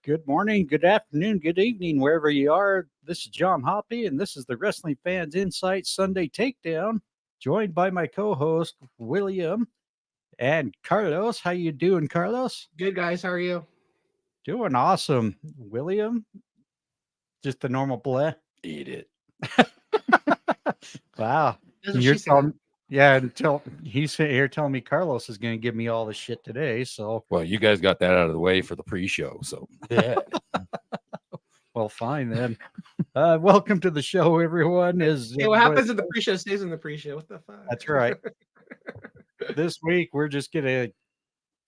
Good morning, good afternoon, good evening, wherever you are. This is John Hoppy, and this is the Wrestling Fans Insight Sunday Takedown, joined by my co-host William and Carlos. How you doing, Carlos? Good, guys. How are you? Doing awesome, William. Just the normal bleh. Eat it. Wow, That's what you're she said. telling. Yeah, until he's here telling me Carlos is going to give me all the shit today. So, Well, you guys got that out of the way for the pre-show, so yeah. well, fine then. Welcome to the show, everyone. Hey, what happens in the pre-show stays in the pre-show. What the fuck? That's right. This week, we're just going to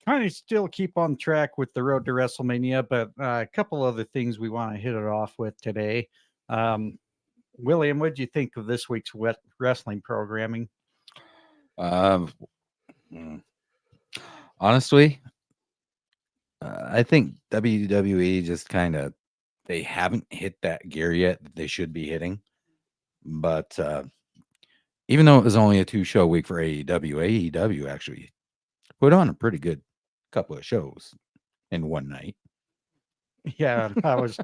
kind of still keep on track with the Road to WrestleMania, but a couple other things we want to hit it off with today. William, what did you think of this week's wrestling programming? Honestly, I think WWE just they haven't hit that gear yet that they should be hitting. But even though it was only a 2-show week for AEW actually put on a pretty good couple of shows in one night. Yeah, that was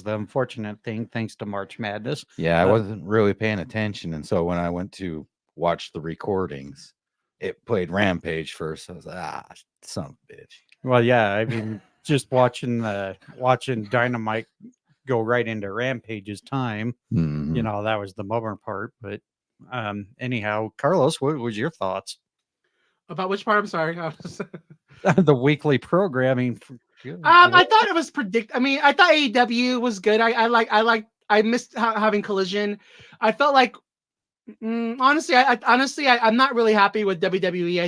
the unfortunate thing, thanks to March Madness. Yeah, I wasn't really paying attention, and so when I went to watch the recordings, it played Rampage first. I was like, son of a bitch. Well, yeah, I mean, just watching Dynamite go right into Rampage's time, Mhm. that was the bummer part. But anyhow, Carlos, what was your thoughts? About which part? I'm sorry. The weekly programming. I thought it was I thought AEW was good. I missed having Collision. I felt like honestly, I'm not really happy with WWE.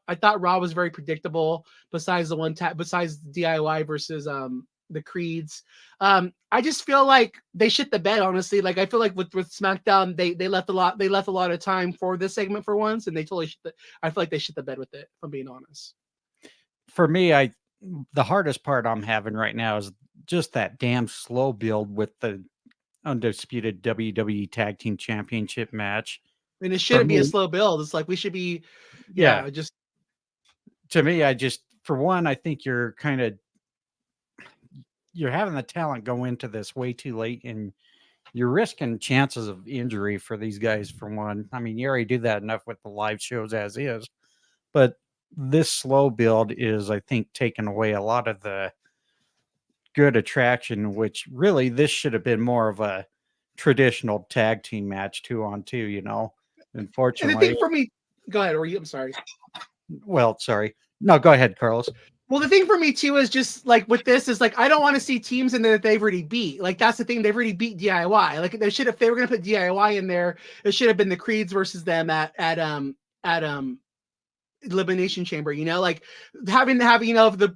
I thought Raw was very predictable. Besides besides DIY versus the Creeds, I just feel like they shit the bed. Honestly, like I feel like with SmackDown, they left a lot of time for this segment for once, and they totally I feel like they shit the bed with it. If I'm being honest. For me, the hardest part I'm having right now is just that damn slow build with the undisputed WWE Tag Team Championship match. And it shouldn't be a slow build. It's like we should be, just. To me, for one, I think you're having the talent go into this way too late, and you're risking chances of injury for these guys. For one, I mean, you already do that enough with the live shows as is, but this slow build is, I think, taking away a lot of the good attraction, which really this should have been more of a traditional tag team match 2-on-2, unfortunately. And the thing for me, go ahead, I'm sorry. Well, sorry. No, go ahead, Carlos. Well, the thing for me too is just like with this is like I don't want to see teams in there that they've already beat. Like that's the thing, they've already beat DIY. Like if they were gonna put DIY in there, it should have been the Creeds versus them at Elimination Chamber, like having if the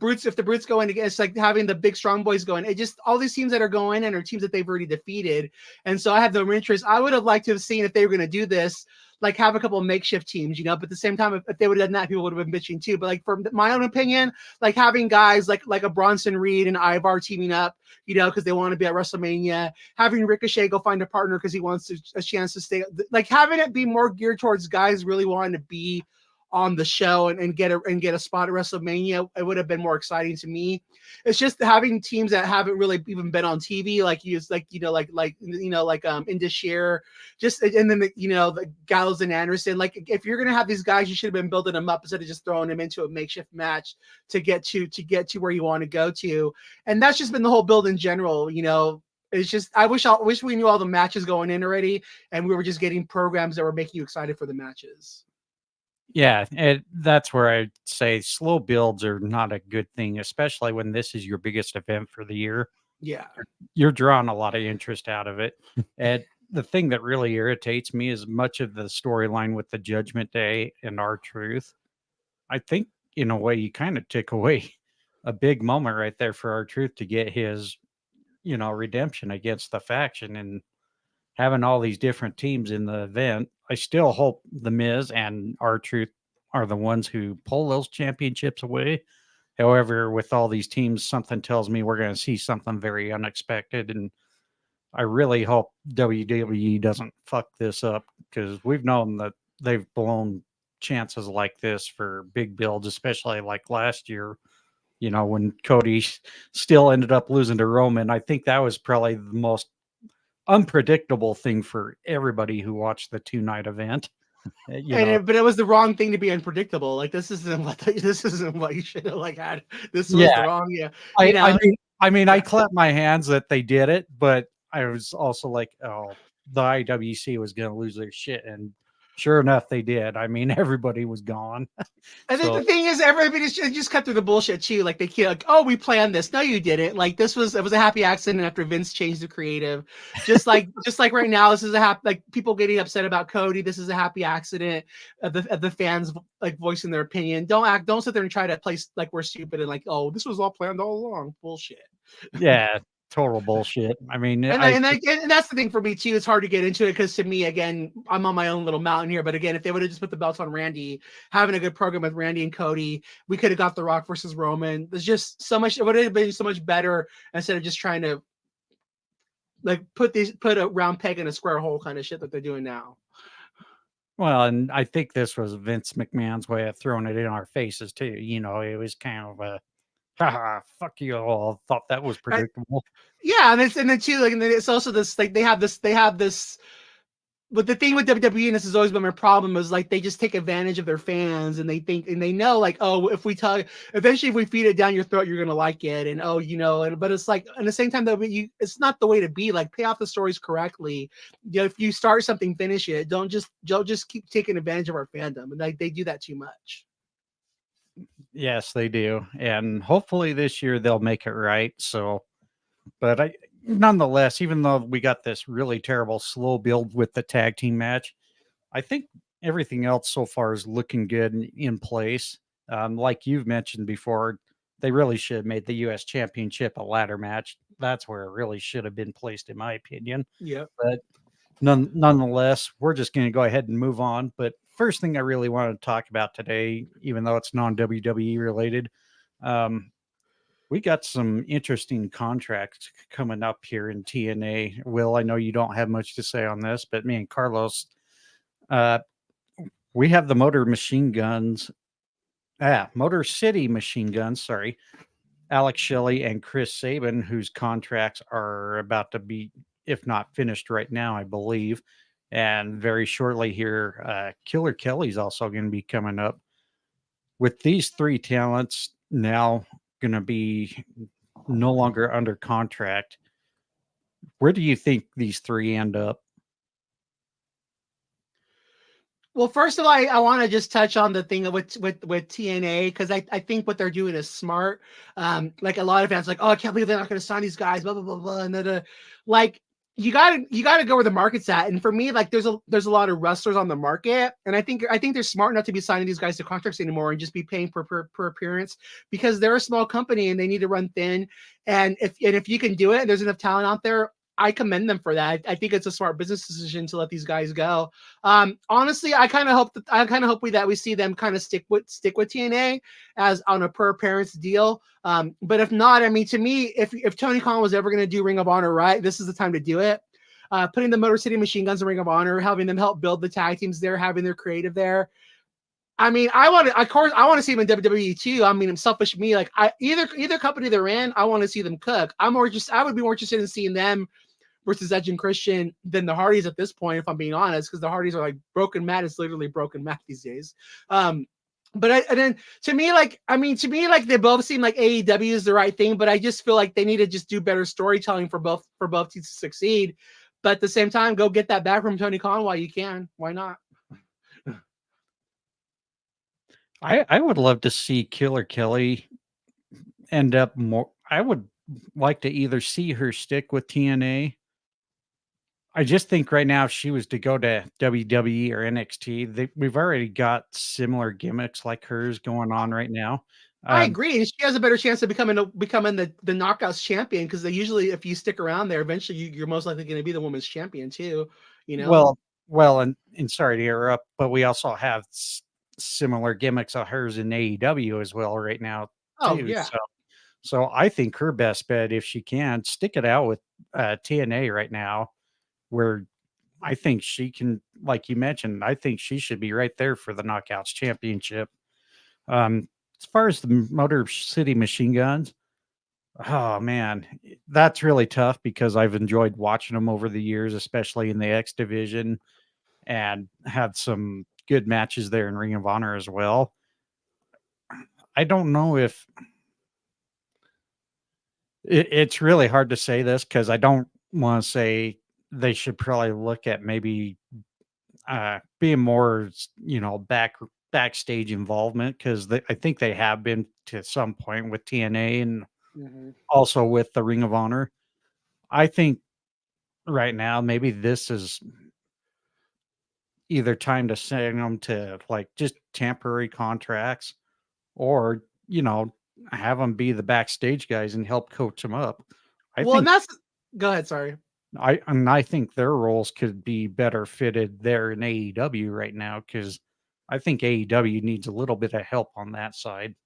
brutes go in against, like having the big strong boys going, it just all these teams that are going in are teams that they've already defeated. And so I have no interest. I would have liked to have seen, if they were going to do this, like have a couple of makeshift teams, but at the same time, if they would have done that, people would have been bitching too. But like from my own opinion, like having guys like a Bronson Reed and Ivar teaming up, because they want to be at WrestleMania, having Ricochet go find a partner because he wants a chance to stay, like having it be more geared towards guys really wanting to be on the show and get a spot at WrestleMania, it would have been more exciting to me. It's just having teams that haven't really even been on TV, like Indus Sher, just, and then the Gallows and Anderson. Like if you're gonna have these guys, you should have been building them up instead of just throwing them into a makeshift match to get to where you want to go to. And that's just been the whole build in general. It's just I wish we knew all the matches going in already, and we were just getting programs that were making you excited for the matches. Yeah, that's where I'd say slow builds are not a good thing, especially when this is your biggest event for the year. Yeah. You're drawing a lot of interest out of it. And the thing that really irritates me is much of the storyline with the Judgment Day and R-Truth. I think, in a way, you kind of took away a big moment right there for R-Truth to get his, redemption against the faction, and having all these different teams in the event. I still hope The Miz and R-Truth are the ones who pull those championships away. However, with all these teams, something tells me we're going to see something very unexpected. And I really hope WWE doesn't fuck this up, because we've known that they've blown chances like this for big builds, especially like last year when Cody still ended up losing to Roman. I think that was probably the most unpredictable thing for everybody who watched the 2-night event. But it was the wrong thing to be unpredictable. Like this isn't what you should have like had. This was the Yeah, wrong, yeah. I clapped my hands that they did it, but I was also like, oh, the IWC was going to lose their shit, and sure enough, they did. I mean, everybody was gone. And then the thing is, everybody just cut through the bullshit too. Like they can't, like, oh, we planned this. No, you didn't. Like it was a happy accident after Vince changed the creative. Just like right now, this is a happy, like people getting upset about Cody. This is a happy accident of the fans like voicing their opinion. Don't sit there and try to play like we're stupid and like, oh, this was all planned all along. Bullshit. Yeah, total bullshit. I mean, And that's the thing for me too. It's hard to get into it because to me, again, I'm on my own little mountain here. But again, if they would have just put the belts on Randy, having a good program with Randy and Cody, we could have got The Rock versus Roman. There's just so much. It would have been so much better instead of just trying to like put a round peg in a square hole kind of shit that they're doing now. Well, and I think this was Vince McMahon's way of throwing it in our faces too. It was kind of a, haha, fuck you all. Thought that was predictable. Yeah, and then too, like, and then it's also this, like, they have this. But the thing with WWE, and this has always been my problem, is like they just take advantage of their fans, and they think and they know, like, oh, eventually if we feed it down your throat, you're gonna like it, and but it's like at the same time though, it's not the way to be. Like, pay off the stories correctly. If you start something, finish it. Don't just keep taking advantage of our fandom, and like they do that too much. Yes, they do, and hopefully this year they'll make it right. So, but nonetheless, even though we got this really terrible slow build with the tag team match, I think everything else so far is looking good and in place. Like you've mentioned before, they really should have made the U.S. Championship a ladder match. That's where it really should have been placed, in my opinion. Yeah. But nonetheless, we're just going to go ahead and move on. But first thing I really wanted to talk about today, even though it's non-WWE related, we got some interesting contracts coming up here in TNA. Will, I know you don't have much to say on this, but me and Carlos, we have the Motor City Machine Guns, sorry, Alex Shelley and Chris Sabin, whose contracts are about to be, if not finished right now, I believe. And very shortly here, Killer Kelly's also going to be coming up. With these three talents now going to be no longer under contract, where do you think these three end up? Well, first of all, I want to just touch on the thing with TNA, because I think what they're doing is smart. Like a lot of fans, like, oh, I can't believe they're not going to sign these guys, blah blah blah blah, and then like you gotta go where the market's at. And for me, like there's a lot of wrestlers on the market, and I think they're smart enough to be signing these guys to contracts anymore and just be paying per appearance, because they're a small company and they need to run thin. And if you can do it, and there's enough talent out there, I commend them for that. I think it's a smart business decision to let these guys go. Honestly, I kind of hope that we see them kind of stick with TNA as on a per appearance deal. But if not, I mean, to me, if Tony Khan was ever going to do Ring of Honor right, this is the time to do it. Putting the Motor City Machine Guns in Ring of Honor, having them help build the tag teams there, having their creative there. I mean, I want to see them in WWE too. I mean, I'm selfish me. Like either company they're in, I want to see them cook. I would be more interested in seeing them versus Edge and Christian than the Hardys at this point, if I'm being honest, because the Hardys are like broken math. It's literally broken math these days. But to me, they both seem like AEW is the right thing, but I just feel like they need to just do better storytelling for both teams to succeed. But at the same time, go get that back from Tony Khan while you can. Why not? I would love to see Killer Kelly end up more. I would like to either see her stick with TNA. I just think right now, if she was to go to WWE or NXT, we've already got similar gimmicks like hers going on right now. I agree. She has a better chance of becoming the Knockouts champion, because they usually, if you stick around there, eventually you're most likely going to be the women's champion too. Well, and sorry to interrupt, but we also have similar gimmicks of hers in AEW as well right now too. Oh yeah. So I think her best bet, if she can, stick it out with TNA right now, where I think she can, like you mentioned, I think she should be right there for the Knockouts championship. as far as the Motor City Machine Guns, oh man, that's really tough because I've enjoyed watching them over the years, especially in the X division, and had some good matches there in Ring of Honor as well. I don't know if it's really hard to say this because I don't want to say they should probably look at maybe being more, backstage involvement because I think they have been to some point with TNA and Mhm. also with the Ring of Honor. I think right now maybe this is either time to send them to like just temporary contracts or have them be the backstage guys and help coach them up. I Well, and think that's go ahead. Sorry. I think their roles could be better fitted there in AEW right now because I think AEW needs a little bit of help on that side.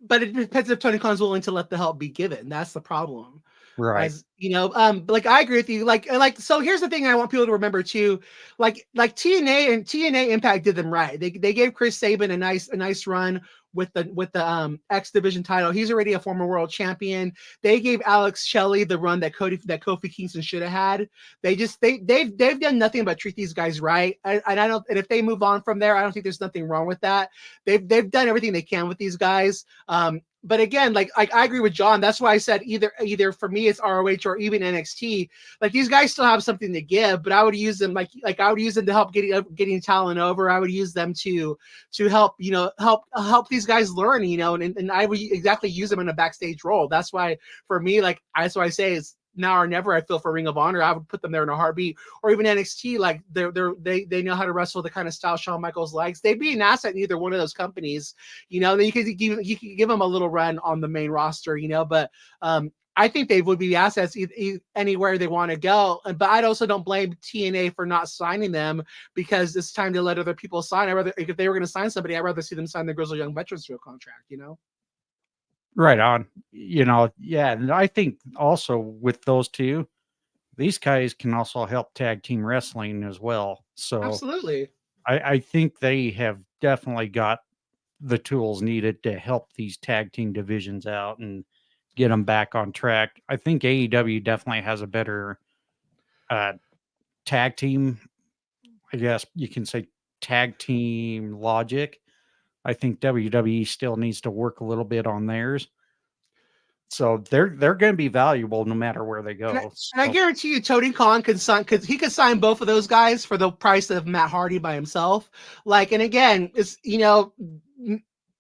But it depends if Tony Khan's willing to let the help be given. That's the problem. Right. As you know, like I agree with you. Like so here's the thing I want people to remember too. Like TNA Impact did them right. They gave Chris Sabin a nice run with the X Division title. He's already a former world champion. They gave Alex Shelley the run that Kofi Kingston should have had. They've done nothing but treat these guys right. And I don't, and if they move on from there, I don't think there's nothing wrong with that. They've done everything they can with these guys. But again, like I agree with John. That's why I said either for me it's ROH or even NXT. Like these guys still have something to give, but I would use them like I would use them to help getting talent over. I would use them to help help these guys learn, and I would exactly use them in a backstage role. That's why for me, like that's why I say it's now or never. I feel for Ring of Honor, I would put them there in a heartbeat, or even NXT. Like they know how to wrestle the kind of style Shawn Michaels likes. They'd be an asset in either one of those companies. Then you could give them a little run on the main roster. But I think they would be assets anywhere they want to go. But I also don't blame TNA for not signing them because it's time to let other people sign. If they were going to sign somebody, I'd rather see them sign the Grizzled Young Veterans to a contract. Right on. Yeah. And I think also with those two, these guys can also help tag team wrestling as well. So Absolutely. I think they have definitely got the tools needed to help these tag team divisions out and get them back on track. I think AEW definitely has a better uh, tag team. I guess you can say tag team logic. I think WWE still needs to work a little bit on theirs. So they're going to be valuable no matter where they And I, go. and I So, guarantee you, Tony Khan could sign because he could sign both of those guys for the price of Matt Hardy by himself. And again, it's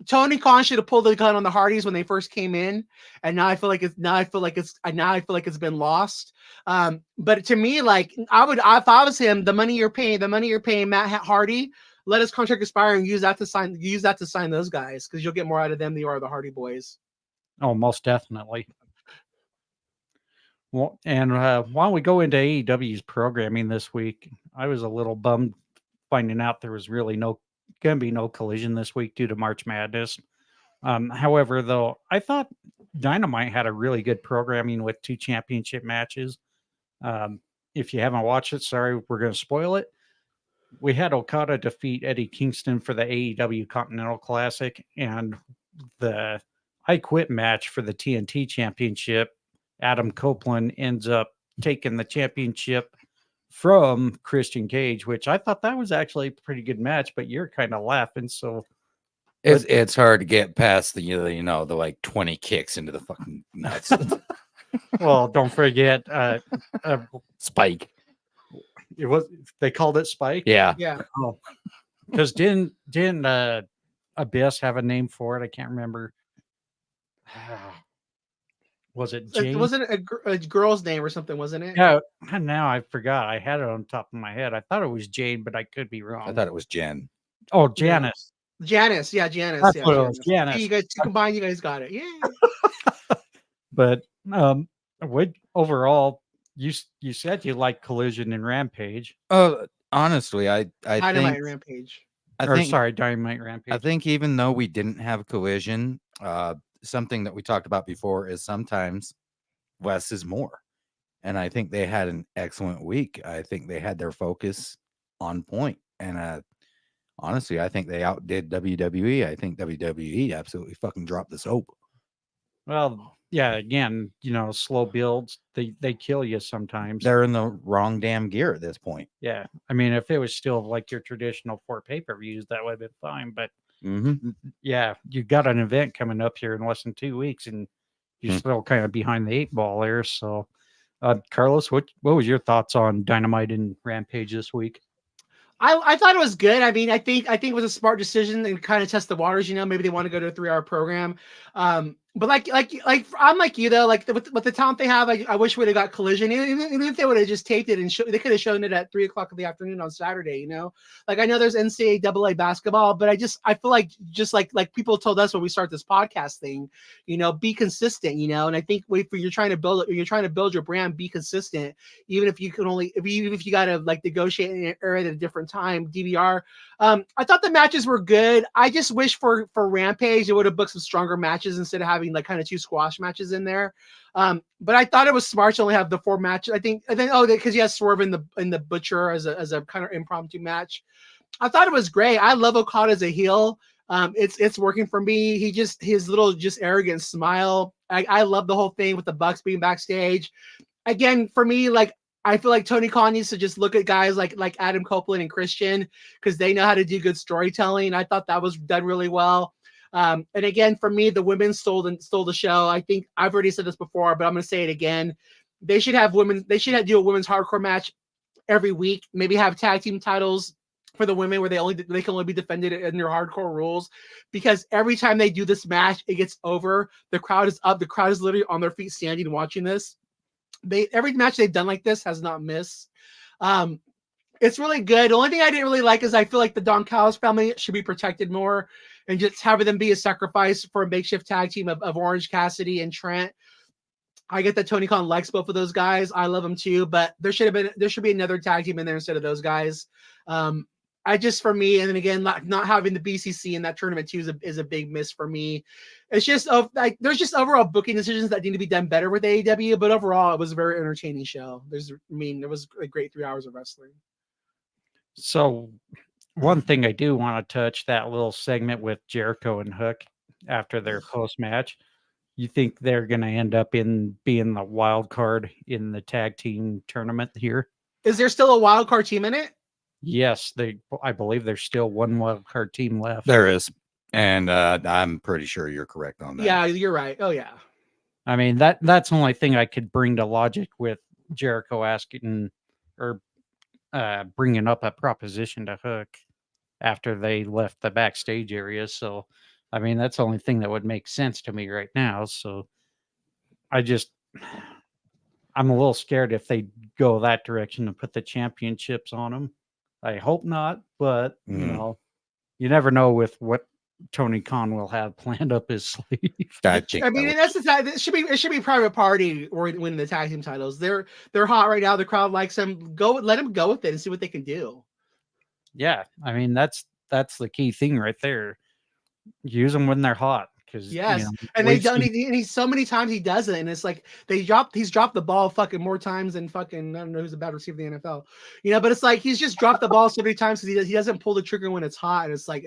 Tony Khan should have pulled the gun on the Hardys when they first came in, and now I feel like it's been lost. But to me, like I would, if I was him, the money you're paying Matt Hardy, let his contract expire and use that to sign those guys because you'll get more out of them than you are the Hardy Boys. oh, most definitely. Well, and while we go into AEW's programming this week, I was a little bummed finding out there was really going to be no Collision this week due to March Madness. However, though, I thought Dynamite had a really good programming with 2 championship matches. If you haven't watched it, sorry, we're going to spoil it. We had Okada defeat Eddie Kingston for the AEW Continental Classic, and the I Quit match for the TNT Championship. Adam Copeland ends up taking the championship from Christian Cage, which I thought that was actually a pretty good match, but you're kind of laughing. So It's hard to get past the like 20 kicks into the fucking nuts. well, don't forget, Spike. it was they called it Spike. Yeah. Yeah. Oh, because didn't Abyss have a name for it? I can't remember. Was it It Jane? wasn't a girl's name or something, wasn't it? Yeah, now I forgot. I had it on top of my head. I thought it was Jane, but I could be wrong. I thought it was Jen. Oh, Janice. Janice. Yeah, Janice. That's Yeah, what it was, Janice. Janice. You guys combined, you guys got it. Yeah. But overall, you said you like Collision and Rampage. Honestly, I Dynamite think Rampage. Dynamite Rampage. I think even though we didn't have Collision, something that we talked about before is sometimes less is more. And I think they had an excellent week. I think they had their focus on point. And Honestly, I think they outdid WWE. I think WWE absolutely fucking dropped the soap. Well, yeah, again, slow builds, they kill you sometimes. They're in the wrong damn gear at this point. Yeah. I mean, if it was still like your traditional 4 pay-per-views, that would have been fine. But yeah, you got an event coming up here in less than 2 weeks, and you're still kind of behind the 8 ball there. So, Carlos, what was your thoughts on Dynamite and Rampage this week? I thought it was good. I mean, I think it was a smart decision and kind of test the waters. Maybe they want to go to a 3-hour program. But like I'm like you though. Like with the talent they have, I wish we would have got Collision. Even if they would have just taped it and they could have shown it at 3:00 in the afternoon on Saturday. Like I know there's NCAA basketball, but I feel like just like people told us when we start this podcast thing, be consistent. And I think if you're trying to build your brand, be consistent. Even if you got to like negotiate an area at a different time, DVR. I thought the matches were good. I just wish for Rampage they would have booked some stronger matches instead of having like kind of 2 squash matches in there. But I thought it was smart to only have the 4 matches. I think because you have Swerve in the Butcher as a kind of impromptu match. I thought it was great. I love Okada as a heel. It's working for me. His little arrogant smile. I love the whole thing with the Bucks being backstage. Again, for me, like I feel like Tony Khan needs to just look at guys like Adam Copeland and Christian because they know how to do good storytelling. I thought that was done really well. And again, for me, the women stole the show. I think I've already said this before, but I'm going to say it again. They should do a women's hardcore match every week. Maybe have tag team titles for the women where they can only be defended in their hardcore rules, because every time they do this match, it gets over. The crowd is up. The crowd is literally on their feet standing and watching this. Every match they've done like this has not missed. It's really good. The only thing I didn't really like is I feel like the Don Callis family should be protected more and just having them be a sacrifice for a makeshift tag team of Orange Cassidy and Trent. I get that Tony Khan likes both of those guys. I love them too, but there should be another tag team in there instead of those guys. For me, and then again, not having the BCC in that tournament too is a big miss for me. It's just there's just overall booking decisions that need to be done better with AEW, but overall it was a very entertaining show. There was a great 3 hours of wrestling. So one thing I do want to touch, that little segment with Jericho and Hook after their post match. You think they're going to end up being the wild card in the tag team tournament here? Is there still a wild card team in it? Yes, I believe there's still one wild card team left. There is. And I'm pretty sure you're correct on that. Yeah, you're right. Oh yeah. I mean, that's the only thing I could bring to logic with Jericho asking or bringing up a proposition to Hook after they left the backstage area. So, I mean, that's the only thing that would make sense to me right now. So I'm a little scared if they go that direction and put the championships on them. I hope not, but you never know with what Tony Khan will have planned up his sleeve. I mean, it should be Private Party or winning the tag team titles. They're hot right now. The crowd likes them. Let them go with it and see what they can do. Yeah, I mean that's the key thing right there. Use them when they're hot. Yes, and they've done it. And so many times he does it, and it's like he's dropped the ball fucking more times than fucking I don't know who's a bad receiver in the NFL, But it's like he's just dropped the ball so many times because he doesn't pull the trigger when it's hot, and it's like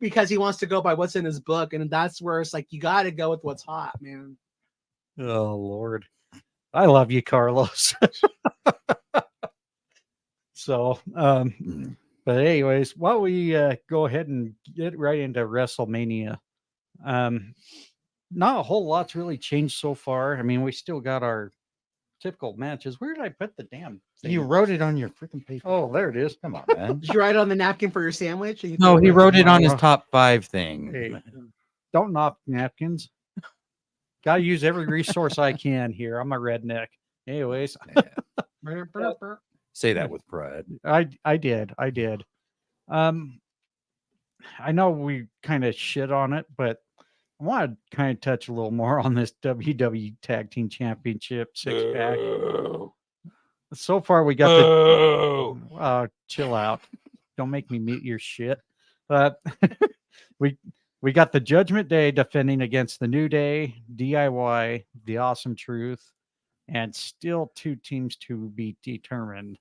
because he wants to go by what's in his book, and that's where it's like you got to go with what's hot, man. Oh Lord, I love you, Carlos. So, but anyways, why don't we go ahead and get right into WrestleMania? Not a whole lot's really changed so far. I mean, we still got our typical matches. Where did I put the damn thing? You wrote it on your freaking paper. Oh, there it is. Come on, man. Did you write it on the napkin for your sandwich? No, he wrote it on his top 5 thing. Hey, don't knock napkins. Gotta use every resource I can here. I'm a redneck. Anyways. Say that with pride. I did. I know we kind of shit on it, but I want to kind of touch a little more on this WWE Tag Team Championship 6-pack. So far, we got the chill out. Don't make me mute your shit. But we got the Judgment Day defending against the New Day, DIY, the Awesome Truth, and still 2 teams to be determined.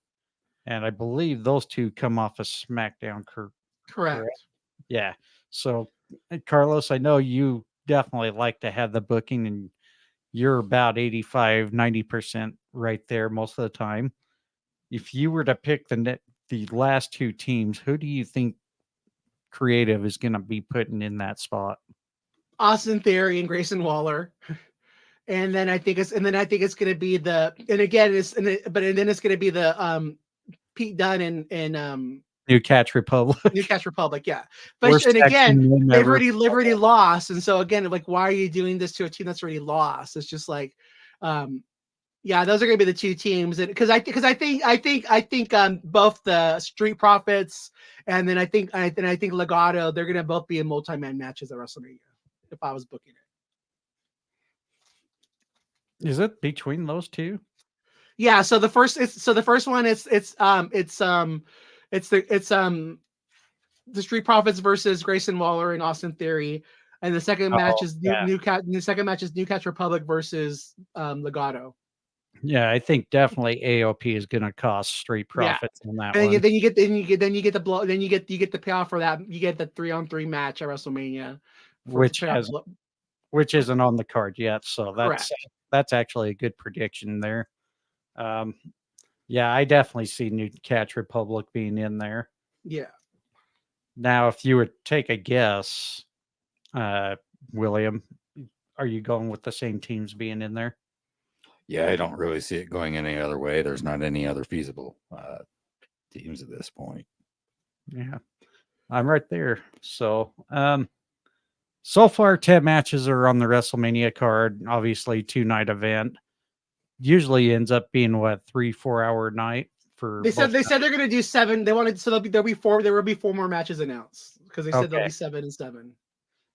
And I believe those 2 come off a SmackDown Correct. Yeah. So, Carlos, I know you definitely like to have the booking, and you're about 85, 90% right there most of the time. If you were to pick the last two teams, who do you think creative is going to be putting in that spot? Austin Theory and Grayson Waller. And then I think it's going to be then it's going to be the Pete Dunne and New Catch Republic. New Catch Republic, yeah. But Worst and tag again, team they've ever. already lost, and so again, like, why are you doing this to a team that's already lost? It's just like, yeah, those are going to be the two teams, and because I think both the Street Profits and then I think Legado, they're going to both be in multi-man matches at WrestleMania if I was booking it. Is it between those two? Yeah, so the first one it's the Street Profits versus Grayson Waller and Austin Theory, and the second match is New Catch Republic versus Legado. Yeah, I think definitely AOP is going to cost Street Profits on that one. Then you get the payoff for that. You get the 3-on-3 match at WrestleMania, which isn't on the card yet. So that's actually a good prediction there. Yeah, I definitely see New Catch Republic being in there. Yeah. Now, if you would take a guess, William, are you going with the same teams being in there? Yeah, I don't really see it going any other way. There's not any other feasible teams at this point. Yeah, I'm right there. So, so far 10 matches are on the WrestleMania card. Obviously, 2-night event. Usually ends up being 3-4 hour night for. They said they're going to do 7. They wanted so there will be 4 more matches announced because they said there'll be 7 and 7.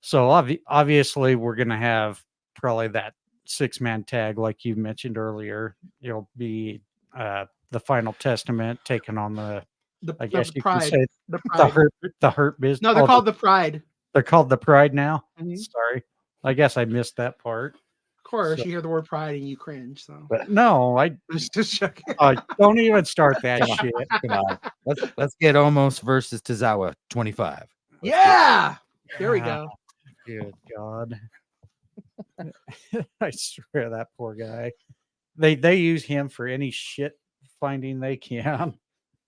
So obviously we're going to have probably that 6-man tag like you mentioned earlier. It'll be the Final Testament taking on the Pride. The Hurt Business. No, they're called the Pride. They're called the Pride now. Mm-hmm. Sorry, I guess I missed that part. Of course, you hear the word Pride and you cringe. So, but no, I just checking. Don't even start that shit. Let's get Omos versus Tozawa 25. There we go. Good God. I swear that poor guy. They use him for any shit finding they can.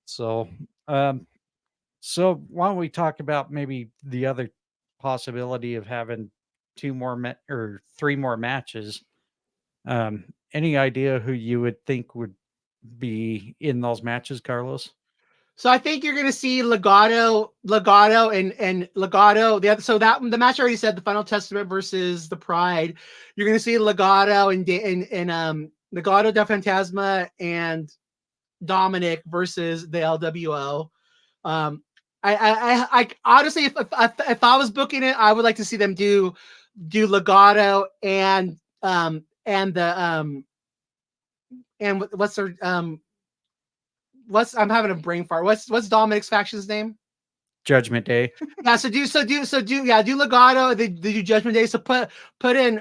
So so why don't we talk about maybe the other possibility of having 3 more matches? Any idea who you would think would be in those matches, Carlos? So I think you're going to see Legado and Legado. The match I already said, the Final Testament versus the Pride. You're going to see Legado and Legado del Fantasma and Dominic versus the LWO. I honestly, if I was booking it, I would like to see them do Legado and what's their I'm having a brain fart. What's Dominic's faction's name? Judgment Day. Yeah, do Legado. They do Judgment Day. So put in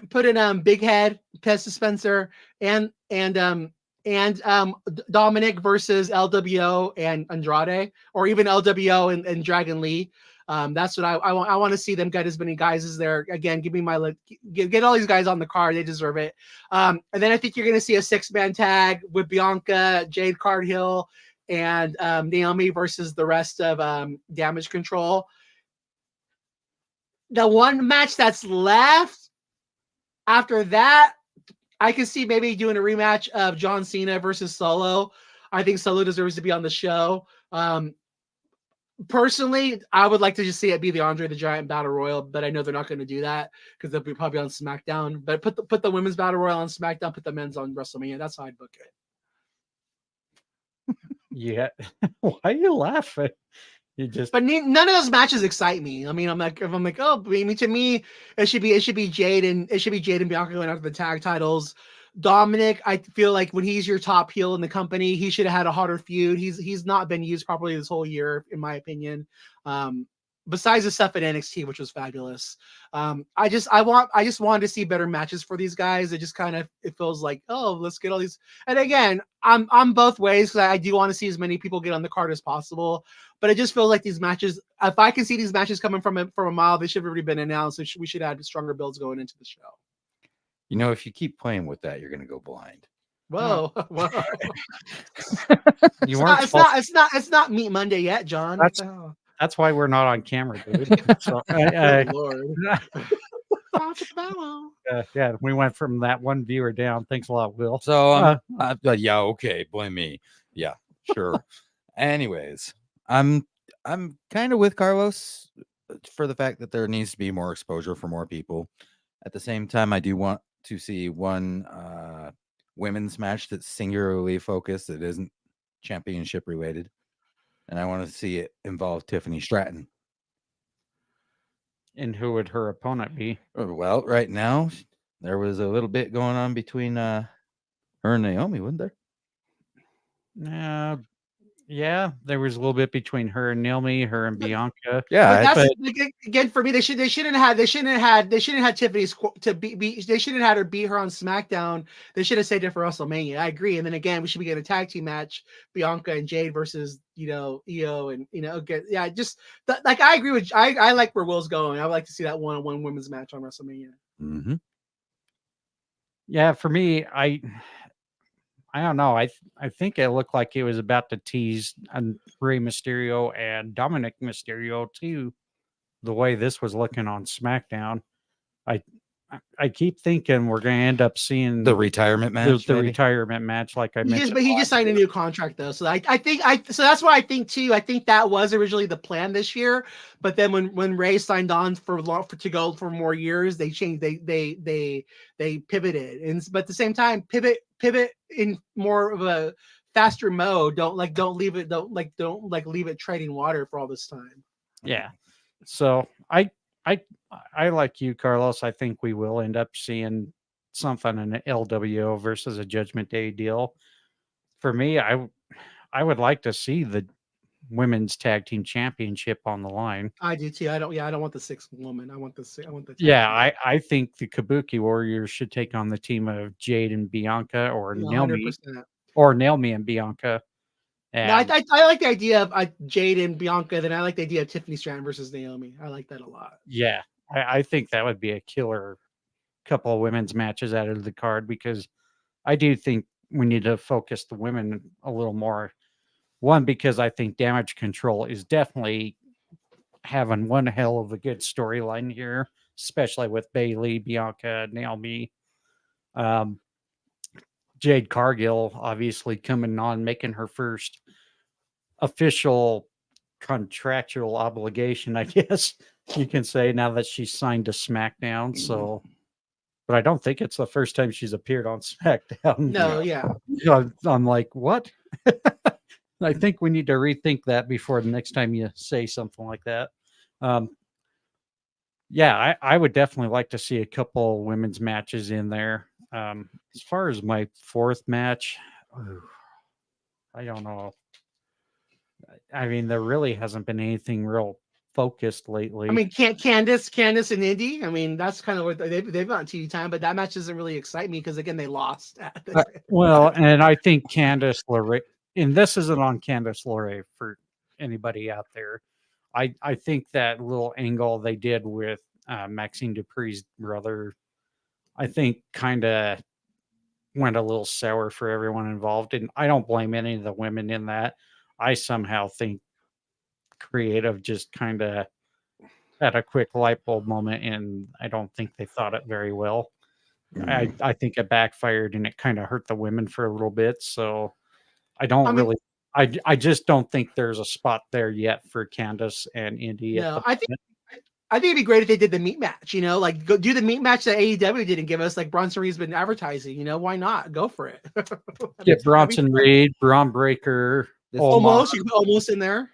Big Head, Pez Dispenser, and Dominic versus LWO and Andrade, or even LWO and Dragon Lee. That's what I want. I want to see them get as many guys as there. Again, give me get all these guys on the card. They deserve it. And then I think you're going to see a 6-man tag with Bianca, Jade Cargill, and Naomi versus the rest of Damage Control. The one match that's left after that, I can see maybe doing a rematch of John Cena versus Solo. I think Solo deserves to be on the show. Personally, I would like to just see it be the Andre the Giant Battle Royal, but I know they're not going to do that because they'll be probably on SmackDown. But put the women's Battle Royal on SmackDown, put the men's on WrestleMania. That's how I'd book it. Yeah. Why are you laughing? But none of those matches excite me. I mean, I'm like, oh, I mean, to me, it should be Jade and Bianca going after the tag titles. Dominic, I feel like when he's your top heel in the company, he should have had a harder feud. He's not been used properly this whole year, in my opinion. But besides the stuff at NXT, which was fabulous. I just wanted to see better matches for these guys. It just kind of, it feels like, oh, let's get all these. And again, I'm both ways, because I do want to see as many people get on the card as possible. But it just feels like these matches, if I can see these matches coming from a mile, they should have already been announced. So we should add stronger builds going into the show. You know, if you keep playing with that, you're going to go blind. Whoa, whoa. You weren't. It's not Meat Monday yet, John. That's why we're not on camera, dude. So, Oh, Lord. yeah, we went from that one viewer down. Thanks a lot, Will. So yeah, okay, blame me. Yeah, sure. Anyways, I'm kind of with Carlos for the fact that there needs to be more exposure for more people. At the same time, I do want to see one women's match that's singularly focused, that isn't championship related, and I want to see it involve Tiffany Stratton. And who would her opponent be? Well, right now there was a little bit going on between her and Naomi, wasn't there? Yeah, there was a little bit between her and Naomi, her and Bianca. Yeah, but again, for me, they shouldn't have had Tiffany's to be they shouldn't have had her beat her on SmackDown. They should have saved it for WrestleMania. I agree. And then again, we should be getting a tag team match, Bianca and Jade versus Io, and just like I agree with I like where Will's going. I would like to see that one-on-one women's match on WrestleMania. Mm-hmm. Yeah, for me, I don't know. I think it looked like it was about to tease Rey Mysterio and Dominic Mysterio too. The way this was looking on SmackDown, I keep thinking we're going to end up seeing the retirement match. The retirement match, like I mentioned. But he just signed a new contract though, so I think so that's why I think too. I think that was originally the plan this year, but then when Ray signed on to go for more years, they changed. They pivoted, but at the same time, pivot in more of a faster mode. Don't leave it treading water for all this time. Yeah. So I like you, Carlos. I think we will end up seeing something in an LWO versus a Judgment Day deal. For me, I would like to see the women's tag team championship on the line. I do too. I don't want the sixth woman. I want the yeah. I think the Kabuki Warriors should take on the team of Jade and Bianca, or Naomi, 100%. or Naomi and Bianca. And no, I like the idea of Jade and Bianca. Then I like the idea of Tiffany Stratton versus Naomi. I like that a lot. Yeah, I think that would be a killer couple of women's matches out of the card, because I do think we need to focus the women a little more. One, because I think Damage Control is definitely having one hell of a good storyline here, especially with Bayley, Bianca, Naomi. Jade Cargill obviously coming on, making her first official contractual obligation, I guess you can say, now that she's signed to SmackDown. So, but I don't think it's the first time she's appeared on SmackDown. No, yeah. I'm like, what? I think we need to rethink that before the next time you say something like that. Yeah, I would definitely like to see a couple women's matches in there. As far as my fourth match, I don't know. I mean, there really hasn't been anything real focused lately. I mean, Candice and Indy. I mean, that's kind of what they've got TV time, but that match doesn't really excite me because again, they lost. Well, and I think Candice LeRae, and this isn't on Candice LeRae for anybody out there. I think that little angle they did with Maxine Dupree's brother, I think kind of went a little sour for everyone involved. And I don't blame any of the women in that. I somehow think creative just kind of had a quick light bulb moment, and I don't think they thought it very well. I think it backfired, and it kind of hurt the women for a little bit. So I just don't think there's a spot there yet for Candice and Indy. No, I think it'd be great if they did the meat match, like go do the meat match that AEW didn't give us, like Bronson Reed's been advertising, why not? Go for it. Get Bronson Reed, Braun Breaker. Almost, you can put almost in there.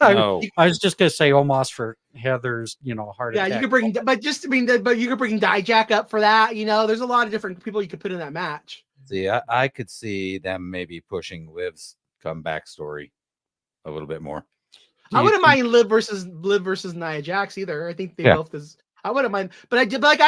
No. I was just gonna say almost for Heather's, heart attack. Yeah, you could bring, but you could bring Dijak up for that. There's a lot of different people you could put in that match. See, I could see them maybe pushing Liv's comeback story a little bit more. I you wouldn't think- mind Liv versus Nia Jax either. I think they Yeah. both is. I wouldn't mind, but I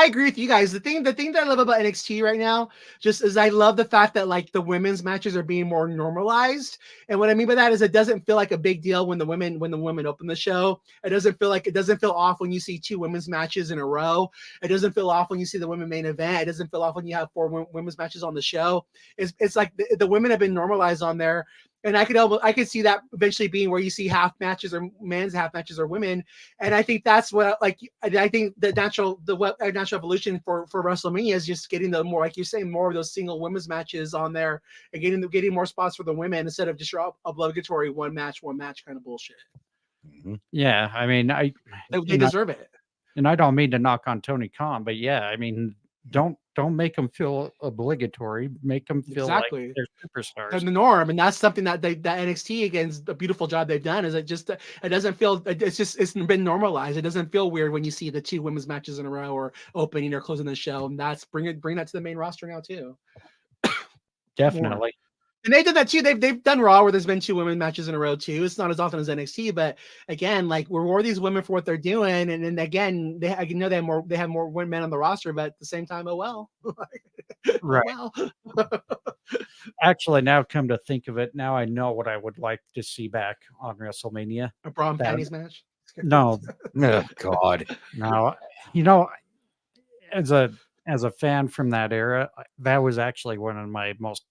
agree with you guys. The thing that I love about NXT right now, just is I love the fact that like the women's matches are being more normalized. And what I mean by that is it doesn't feel like a big deal when the women open the show. It doesn't feel off when you see 2 women's matches in a row. It doesn't feel off when you see the women main event. It doesn't feel off when you have 4 women's matches on the show. It's like the women have been normalized on there. And I could see that eventually being where you see half matches or men's, half matches or women. And I think that's what I think the natural evolution for WrestleMania is just getting the more, like you're saying, more of those single women's matches on there and getting more spots for the women instead of just your obligatory one match kind of bullshit. Yeah, I mean, They and I- deserve it. and I don't mean to knock on Tony Khan, but yeah, I mean, don't make them feel obligatory. Make them feel Exactly. like they're superstars. And the norm, and that's something that that NXT again is a beautiful job they've done. Is it doesn't feel it's been normalized. It doesn't feel weird when you see the 2 women's matches in a row or opening or closing the show. And that's bring that to the main roster now too. Definitely. And they did that too. They've done Raw where there's been 2 women matches in a row too. It's not as often as NXT, but again, like reward these women for what they're doing. And then again, they have more women on the roster, but at the same time, oh well. Right. Oh, well. Actually, now come to think of it, now I know what I would like to see back on WrestleMania. A bra and That- panties match. No, Oh God. no, you know, as a fan from that era, that was actually one of my most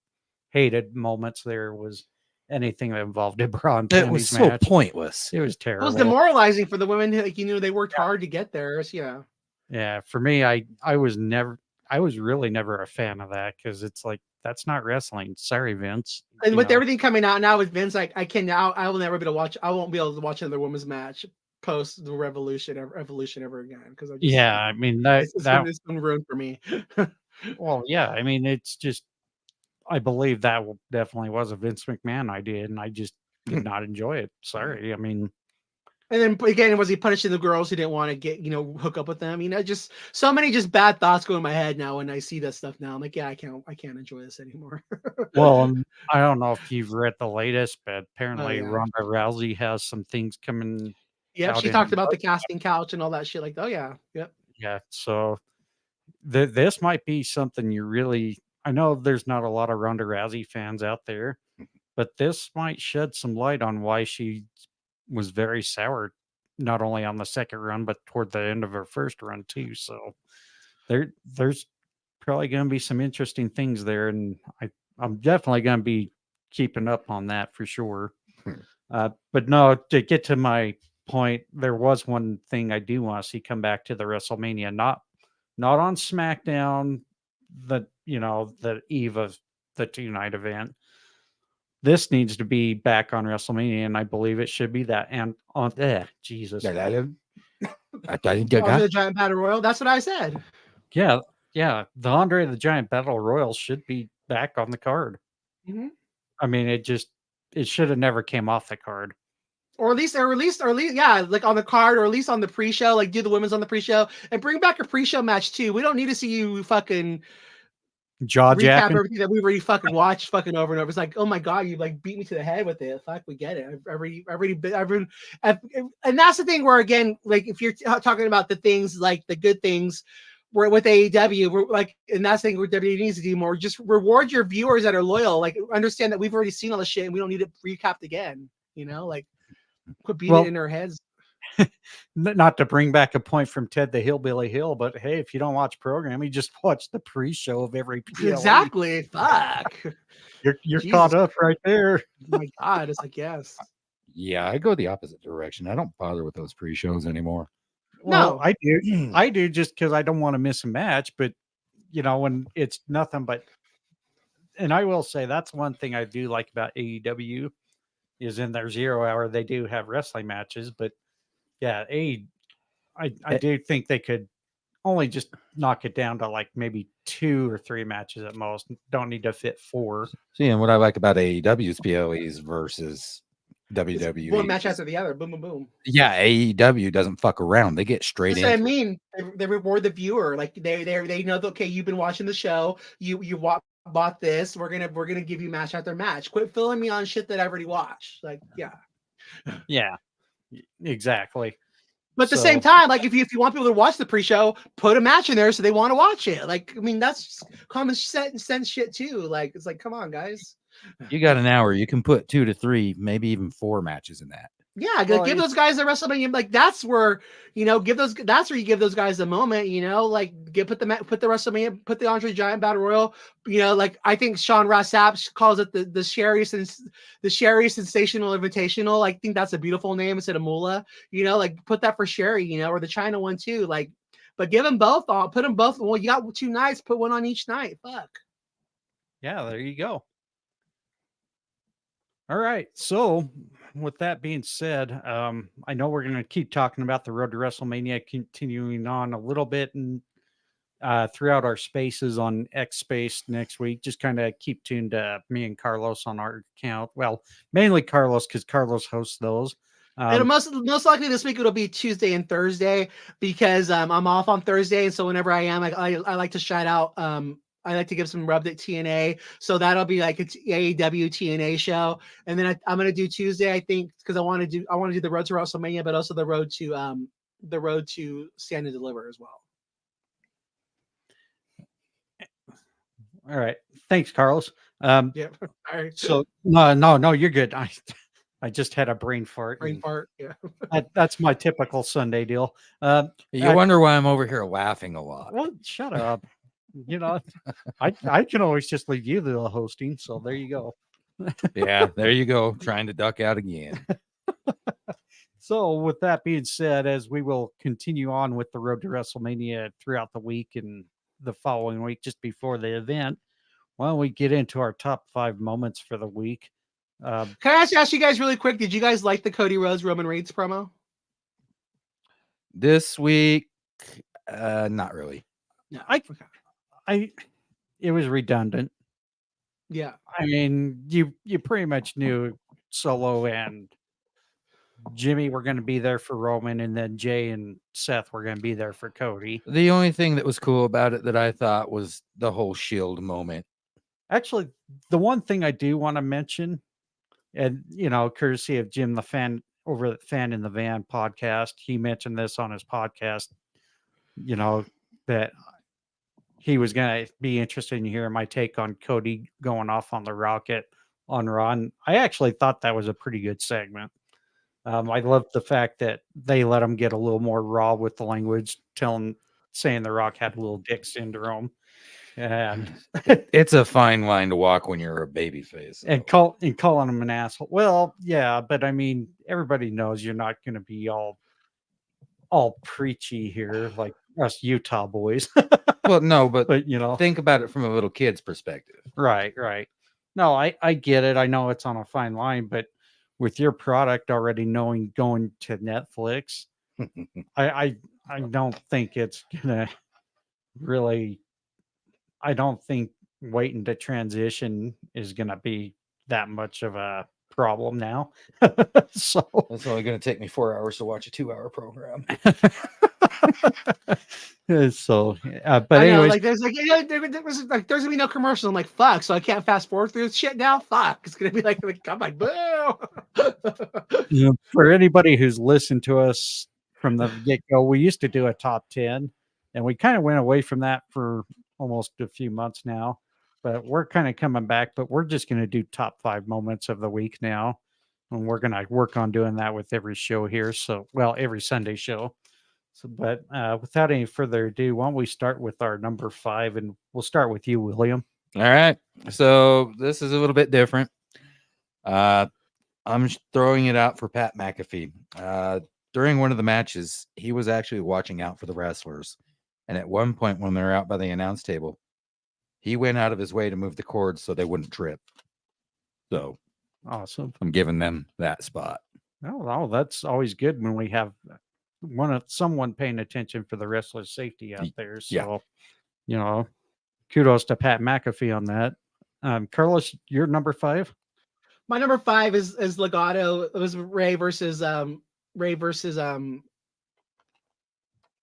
hated moments. There was anything that involved a bra and It was panties so match. pointless. It was It terrible. was demoralizing for the women. Like they worked hard to get there. So, yeah. Yeah, for me, I was really never a fan of that because it's like that's not wrestling. Sorry, Vince. And You with know? everything coming out now with Vince, like I will never be able to watch. I won't be able to watch another women's match post the Revolution ever again because I just Yeah, I mean that it's been ruined for me. well, yeah, I mean it's just I believe that definitely was a Vince McMahon idea, and I just did not enjoy it. Sorry, I mean And then again, was he punishing the girls who didn't want to hook up with them? Just so many bad thoughts go in my head now when I see that stuff now. I'm like, yeah, I can't enjoy this anymore. well, I don't know if you've read the latest, but apparently yeah. Ronda Rousey has some things coming. Yep, out she in talked about the March. casting couch and all that shit. Like, oh yeah, yep. Yeah, so this might be something you really. I know there's not a lot of Ronda Rousey fans out there, but this might shed some light on why she was very sour, not only on the second run, but toward the end of her first run too. So there's probably going to be some interesting things there, and I'm definitely going to be keeping up on that for sure. But no, to get to my point, there was one thing I do want to see come back to the WrestleMania, not on SmackDown, the eve of the 2-night event. This needs to be back on WrestleMania, and I believe it should be that. And on Jesus, Oh, the Giant Battle Royal. That's what I said. yeah, the Andre the Giant Battle Royal should be back on the card. Mhm. I mean, it should have never came off the card. Or at least, yeah, like on the card, or at least on the pre-show, like do the women's on the pre-show and bring back a pre-show match too. We don't need to see you fucking Jaw recap jacking. everything that we've already fucking watched fucking over and over. It's like, oh my god, you like beat me to the head with it. Fuck, we get it. And that's the thing where again, like if you're talking about the things like the good things, where with AEW, we're like, and that's the thing where WWE needs to do more. Just reward your viewers that are loyal. Like understand that we've already seen all the shit and we don't need it recapped again. Like quit beating it in our heads. Not to bring back a point from Ted the Hillbilly Hill, but hey, if you don't watch programming, just watch the pre-show of every PLE. Exactly. Fuck. You're caught up right there. Oh my god, it's like yes. Yeah, I go the opposite direction. I don't bother with those pre-shows anymore. Well, No. I do. I do just because I don't want to miss a match. But when it's nothing but, and I will say that's one thing I do like about AEW is in their 0 hour they do have wrestling matches. But yeah, I do think they could only just knock it down to like maybe 2 or 3 matches at most. Don't need to fit 4. See, and what I like about AEW's PLEs versus WWE, One match after the other. Boom, boom, boom. Yeah, AEW doesn't fuck around. They get straight That's what I into it. mean. They reward the viewer. Like they know that, okay, you've been watching the show. You bought this. We're gonna give you match after match. Quit filling me on shit that I've already watched. Like, yeah. Yeah. Exactly. But at the same So, time, like if you want people to watch the pre-show, put a match in there so they want to watch it. Like, I mean, that's common sense shit too. Like, it's like, come on, guys. You got an hour. You can put 2 to 3, maybe even 4 matches in that. Yeah, well, give those guys the WrestleMania. Like that's where that's where you give those guys a moment. Like put the WrestleMania, put the Andre Giant Battle Royal. Like I think Sean Ross Sapp calls it the Sherry Sensational Invitational. I think that's a beautiful name instead of Moolah. Like put that for Sherry. Or the China one too. Like, but give them both. Put them both. Well, you got 2 nights. Put one on each night. Fuck. yeah, there you go. All right. So, with that being said, I know we're going to keep talking about the Road to WrestleMania, continuing on a little bit and throughout our spaces on X Space next week. Just kind of keep tuned to me and Carlos on our account. Well, mainly Carlos because Carlos hosts those. It'll most likely this week it'll be Tuesday and Thursday because I'm off on Thursday, and so whenever I am, I like to shout out. I like to give some rub at TNA, so that'll be like it's AEW TNA show, and then I'm gonna do Tuesday, I think, because I want to do the Road to WrestleMania, but also the road to Stand and Deliver as well. All right. Thanks, Carlos. Yeah. All right. So no, you're good. I just had a brain fart. Brain fart. Yeah. That's my typical Sunday deal. You wonder why I'm over here laughing a lot. Well, shut up. I can always just leave you the hosting. So there you go. Yeah, there you go. Trying to duck out again. So with that being said, as we will continue on with the Road to WrestleMania throughout the week and the following week, just before the event, why don't we get into our top 5 moments for the week? Can I ask you guys really quick? Did you guys like the Cody Rhodes Roman Reigns promo? This week, not really. No. It was redundant. Yeah. I mean, you pretty much knew Solo and Jimmy were going to be there for Roman, and then Jay and Seth were going to be there for Cody. The only thing that was cool about it that I thought was the whole Shield moment. Actually, the one thing I do want to mention, and courtesy of Jim the fan over at Fan in the Van podcast, he mentioned this on his podcast. That he was going to be interested in hearing my take on Cody going off on the Rocket on Raw. And I actually thought that was a pretty good segment. I loved the fact that they let him get a little more raw with the language, saying the Rock had a little dick syndrome. And it's a fine line to walk when you're a babyface. And calling him an asshole. Well, yeah, but I mean, everybody knows you're not going to be all preachy here like us Utah boys. Well, no, but but think about it from a little kid's perspective. Right. No, I get it. I know it's on a fine line, but with your product already going to Netflix, I don't think it's gonna really. I don't think waiting to transition is gonna be that much of a problem now. So it's only going to take me 4 hours to watch a 2-hour program. So, but anyways, there's gonna be no commercial. I'm like, fuck. So I can't fast forward through this shit now. Fuck. It's gonna be like I'm like, boo. For anybody who's listened to us from the get go, we used to do a top 10, and we kind of went away from that for almost a few months now. But we're kind of coming back. But we're just going to do top 5 moments of the week now, and we're going to work on doing that with every show here. So, every Sunday show. So, but without any further ado, why don't we start with our number 5, and we'll start with you, William. All right. So this is a little bit different. I'm throwing it out for Pat McAfee. During one of the matches, he was actually watching out for the wrestlers. And at one point when they're out by the announce table, he went out of his way to move the cords so they wouldn't trip. So awesome. I'm giving them that spot. Oh, that's always good when we have someone paying attention for the wrestler's safety out there. So, kudos to Pat McAfee on that. Carlos, your number 5? My number 5 is Legato. It was Ray versus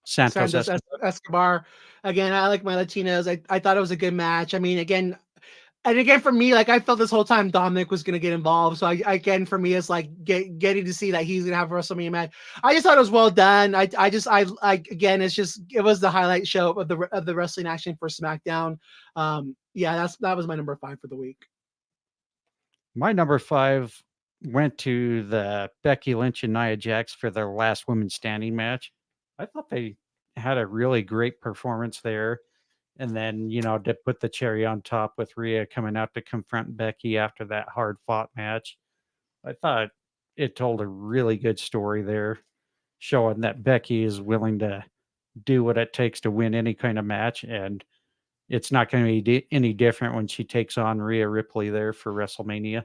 Santos Escobar. Again, I like my Latinos. I thought it was a good match. I mean, again, And again, for me, like I felt this whole time Dominic was going to get involved. So again, for me, it's like getting to see that he's going to have a WrestleMania match. I just thought it was well done. Again, it was the highlight show of the wrestling action for SmackDown. Yeah, that was my number 5 for the week. My number 5 went to the Becky Lynch and Nia Jax for their last women's standing match. I thought they had a really great performance there. And then, to put the cherry on top with Rhea coming out to confront Becky after that hard fought match, I thought it told a really good story there, showing that Becky is willing to do what it takes to win any kind of match. And it's not going to be any different when she takes on Rhea Ripley there for WrestleMania.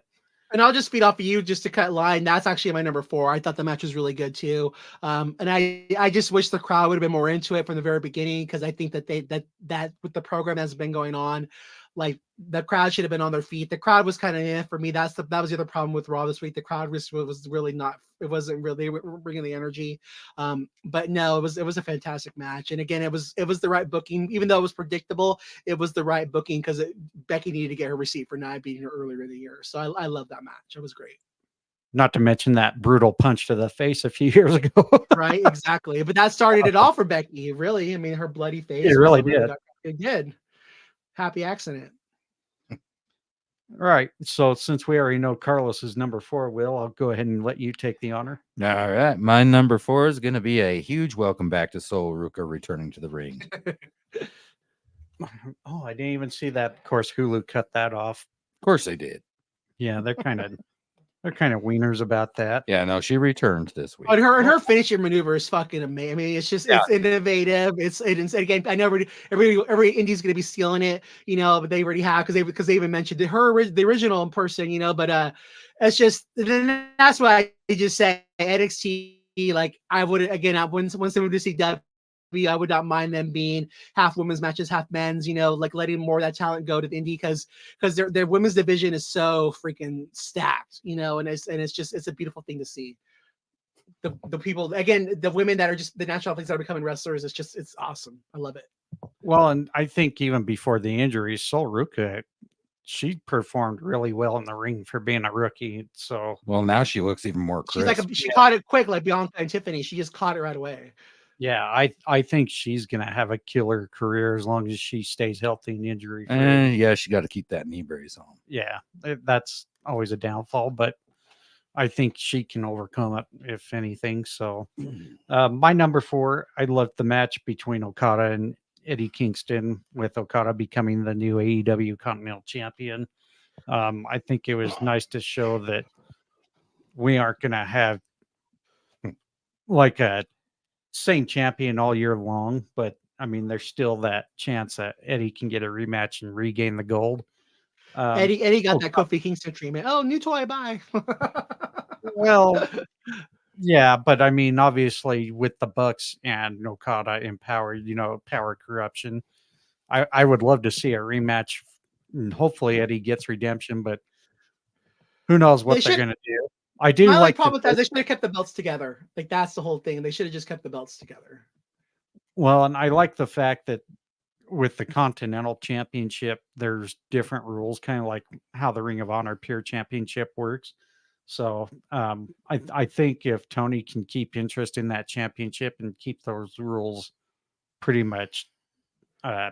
And I'll just feed off of you just to cut line. That's actually my number 4. I thought the match was really good too. And I just wish the crowd would have been more into it from the very beginning, because I think that that with the program that's been going on, like the crowd should have been on their feet. The crowd was kind of for me. That was the other problem with Raw this week. The crowd was really not. It wasn't really, they were bringing the energy. But no, it was a fantastic match. And again, it was the right booking, even though it was predictable. It was the right booking because Becky needed to get her receipt for not beating her earlier in the year. So I love that match. It was great. Not to mention that brutal punch to the face a few years ago. Right, exactly. But that started it all for Becky. Really, I mean, her bloody face. It really did. It did. Happy accident. Right. So since we already know Carlos is number 4, Will, I'll go ahead and let you take the honor. All right. My number 4 is going to be a huge welcome back to Sol Ruca returning to the ring. Oh, I didn't even see that. Of course, Hulu cut that off. Of course they did. Yeah, they're kind of wieners about that. Yeah, no, she returned this week. But her finishing maneuver is fucking amazing. I mean, it's just it's innovative. It's again, I know every indie's gonna be stealing it, but they already have because they even mentioned the original in person, but it's just that's why I just say NXT. Like I would again, once they moved to CW, I would not mind them being half women's matches, half men's, like letting more of that talent go to the indie because their women's division is so freaking stacked, and it's a beautiful thing to see. The people, again, the women that are just the natural athletes that are becoming wrestlers, it's awesome. I love it. Well, and I think even before the injuries, Sol Ruca, she performed really well in the ring for being a rookie. So well, now she looks even more crisp. She caught it quick, like Bianca and Tiffany. She just caught it right away. Yeah, I think she's going to have a killer career as long as she stays healthy and injury free. Yeah, she got to keep that knee brace on. Yeah, that's always a downfall, but I think she can overcome it, if anything. So my number 4, I loved the match between Okada and Eddie Kingston, with Okada becoming the new AEW Continental Champion. I think it was nice to show that we aren't going to have like a same champion all year long, but I mean, there's still that chance that Eddie can get a rematch and regain the gold. Eddie got that Kofi Kingston treatment. Oh, new toy, bye. Well, yeah, but I mean, obviously, with the Bucks and Okada in power, power corruption, I would love to see a rematch, and hopefully Eddie gets redemption, but who knows what they're going to do. I do my like problem with that. They should have kept the belts together. Like that's the whole thing. They should have just kept the belts together. Well, and I like the fact that with the Continental Championship, there's different rules, kind of like how the Ring of Honor Pure Championship works. So I think if Tony can keep interest in that championship and keep those rules pretty much, I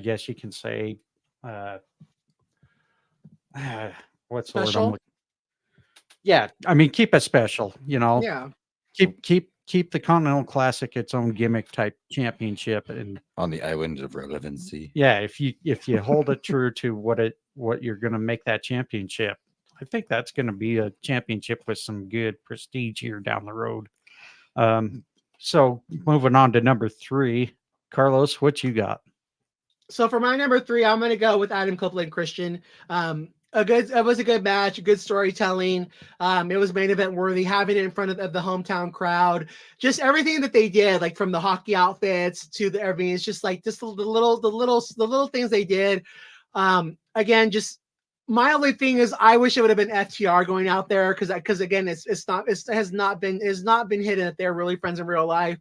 guess you can say, what's the word I'm looking? Yeah, I mean, keep it special, Yeah. Keep the Continental Classic its own gimmick type championship, and on the island of relevancy. Yeah, if you hold it true to what you're going to make that championship, I think that's going to be a championship with some good prestige here down the road. So moving on to number 3, Carlos, what you got? So for my number 3, I'm going to go with Adam Copeland and Christian. It was a good match, good storytelling. It was main event worthy, having it in front of the hometown crowd. Just everything that they did, like from the hockey outfits to the everything. It's just like just the little things they did. Again, just my only thing is I wish it would have been FTR going out there because again, it has not been hidden that they're really friends in real life.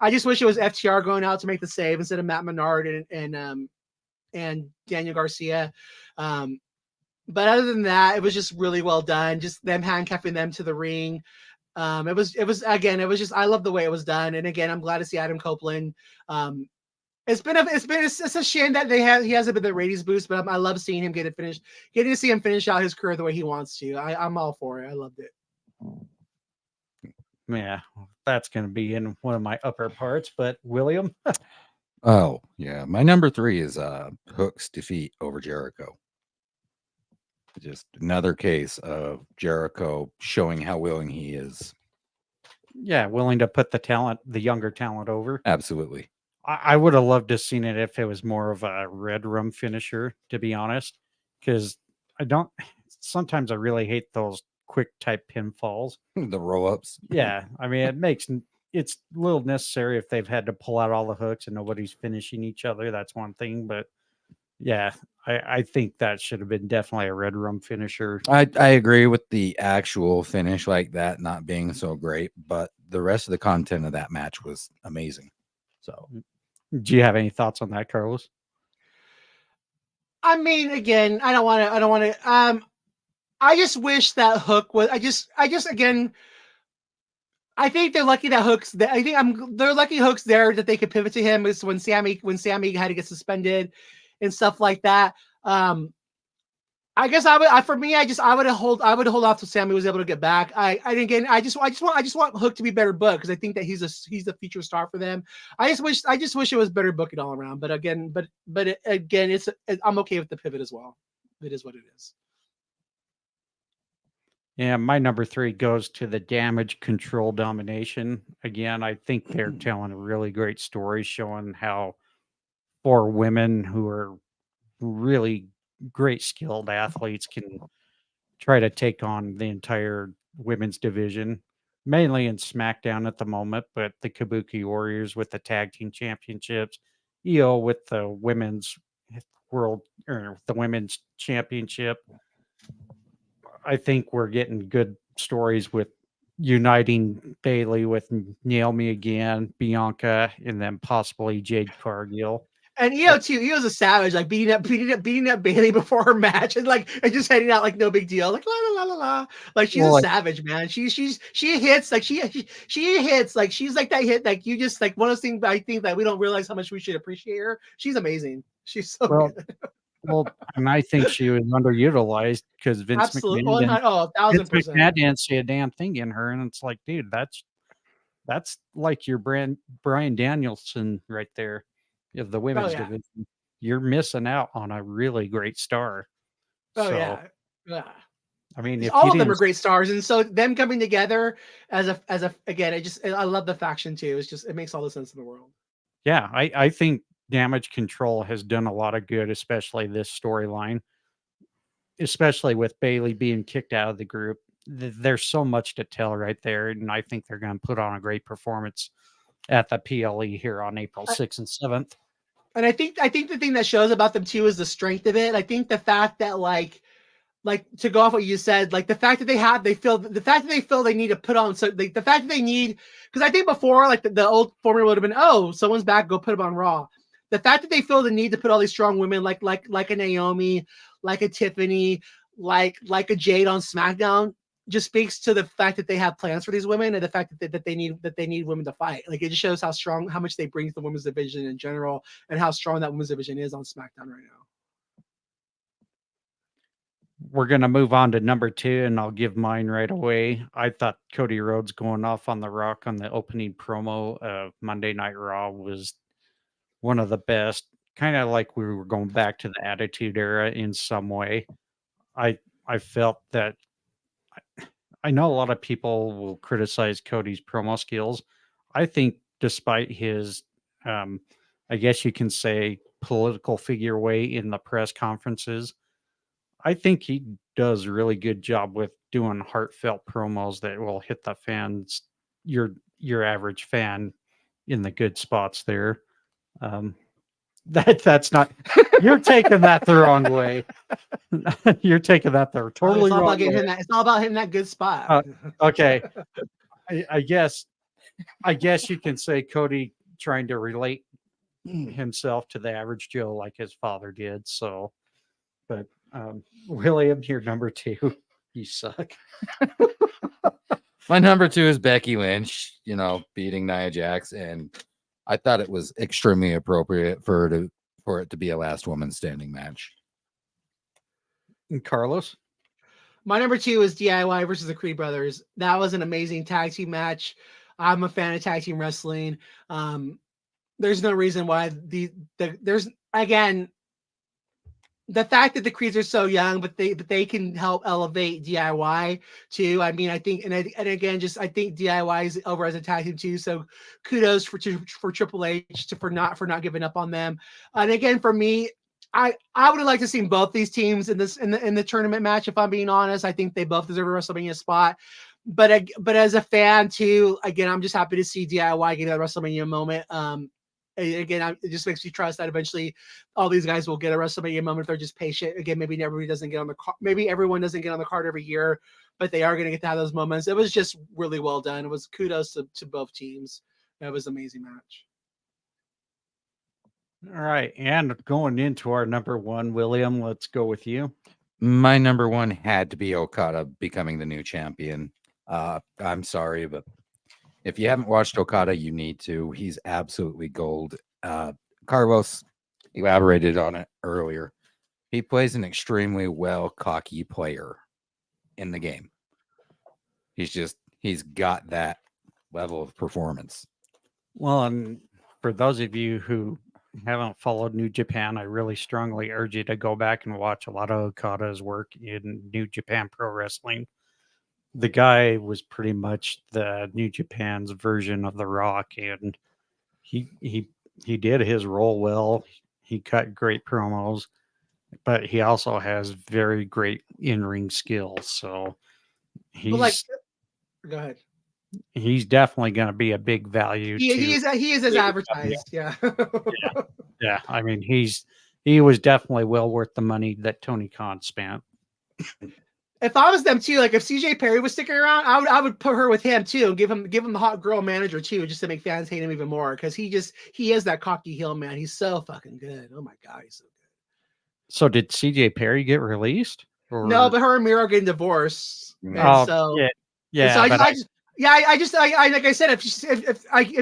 I just wish it was FTR going out to make the save instead of Matt Menard and and Daniel Garcia. But other than that, it was just really well done. Just them handcuffing them to the ring. It was just, I love the way it was done. And again, I'm glad to see Adam Copeland. It's a shame that he has a bit of the ratings boost, but I love seeing him getting to see him finish out his career the way he wants to. I'm all for it. I loved it. Yeah, that's going to be in one of my upper parts. But William, Oh yeah, my number 3 is Hook's defeat over Jericho. Just another case of Jericho showing how willing he is. yeah, willing to put the younger talent over. Absolutely. I would have loved to have seen it if it was more of a red room finisher, to be honest, because sometimes I really hate those quick type pinfalls. The roll-ups. Yeah, I mean, it's a little necessary if they've had to pull out all the hooks and nobody's finishing each other. That's one thing, but yeah, I think that should have been definitely a red room finisher. I agree with the actual finish like that not being so great, but the rest of the content of that match was amazing. So, do you have any thoughts on that, Carlos? I mean, again, I don't want to. I just wish that Hook was. Again, I think they're lucky that Hook's. They're lucky Hook's there that they could pivot to him. Is when Sammy had to get suspended and stuff like that. I guess I would hold off till Sammy was able to get back. I just want Hook to be better booked because I think that he's the future star for them. I just wish it was better booked all around. But again, I'm okay with the pivot as well. It is what it is. Yeah, my number 3 goes to the Damage Control Domination. Again, I think they're telling a really great story showing how 4 women who are really great skilled athletes can try to take on the entire women's division, mainly in SmackDown at the moment, but the Kabuki Warriors with the tag team championships, EO with the women's championship. I think we're getting good stories with uniting Bailey with Naomi again, Bianca, and then possibly Jade Cargill. And EO too. EO's a savage, like beating up Bailey before her match, and just heading out like no big deal, like la la la la la. Like she's a savage, man. She hits like she hits like she's like that hit like you just like one of those things. I think that we don't realize how much we should appreciate her. She's amazing. She's so good. Well, and I think she was underutilized because Vince McMahon didn't see a damn thing in her, and it's like, dude, that's like your Bryan Danielson right there of the women's division. You're missing out on a really great star. Yeah. I mean, if all of them are great stars, and so them coming together as a again, I love the faction too. It makes all the sense in the world. Yeah, I think Damage Control has done a lot of good, especially this storyline, especially with Bailey being kicked out of the group. There's so much to tell right there, and I think they're going to put on a great performance at the PLE here on April 6th and 7th. And I think the thing that shows about them too is the strength of it. I think the fact that like to go off what you said, like the fact that they feel they need to put on, so the fact that they need, because I think before like the old formula would have been, oh, someone's back, go put them on Raw. The fact that they feel the need to put all these strong women like a Naomi, like a Tiffany, like a Jade on SmackDown just speaks to the fact that they have plans for these women and the fact that they need women to fight. Like it just shows how much they bring to the women's division in general and how strong that women's division is on SmackDown right now. We're going to move on to number 2, and I'll give mine right away. I thought Cody Rhodes going off on the Rock on the opening promo of Monday Night Raw was one of the best, kind of like we were going back to the Attitude Era in some way. I felt that I know a lot of people will criticize Cody's promo skills. I think despite his, I guess you can say, political figure way in the press conferences, I think he does a really good job with doing heartfelt promos that will hit the fans, your average fan, in the good spots there. That's not. You're taking that the wrong way. You're taking that the totally wrong way. It's all about hitting that good spot. Okay, I guess you can say Cody trying to relate himself to the average Joe like his father did. So, but William, you're number 2. You suck. My number 2 is Becky Lynch, beating Nia Jax, and I thought it was extremely appropriate for it to be a last woman standing match. And Carlos? My number 2 is DIY versus the Creed Brothers. That was an amazing tag team match. I'm a fan of tag team wrestling. There's no reason why there's again the fact that the Creeds are so young, but they can help elevate DIY too. I mean, I think and again, just I think DIY is over as a tag team too. So kudos for Triple H for not giving up on them. And again, for me, I would have liked to see both these teams in the tournament match. If I'm being honest, I think they both deserve a WrestleMania spot. But as a fan too, again, I'm just happy to see DIY get a WrestleMania moment. Again, it just makes me trust that eventually all these guys will get a WrestleMania moment if they're just patient. Again, maybe everybody doesn't get on the card. Maybe everyone doesn't get on the card every year, but they are going to get to have those moments. It was just really well done. It was kudos to both teams. That was an amazing match. All right. And going into our number 1, William, let's go with you. My number 1 had to be Okada becoming the new champion. I'm sorry, but if you haven't watched Okada, you need to. He's absolutely gold. Carlos elaborated on it earlier. He plays an extremely cocky player in the game. He's got that level of performance. Well, and for those of you who haven't followed New Japan, I really strongly urge you to go back and watch a lot of Okada's work in New Japan Pro Wrestling. The guy was pretty much the New Japan's version of The Rock, and he did his role well. He cut great promos, but he also has very great in-ring skills. So But like, go ahead. He's definitely going to be a big value. He is as advertised. Yeah. Yeah. I mean, he was definitely well worth the money that Tony Khan spent. If I was them too, like if CJ Perry was sticking around, I would put her with him too, and give him the hot girl manager too, just to make fans hate him even more, because he is that cocky heel man. He's so fucking good. Oh my god, he's so good. So did CJ Perry get released? Or... No, but her and Miro getting divorced. Oh, so yeah. So I just like I said, if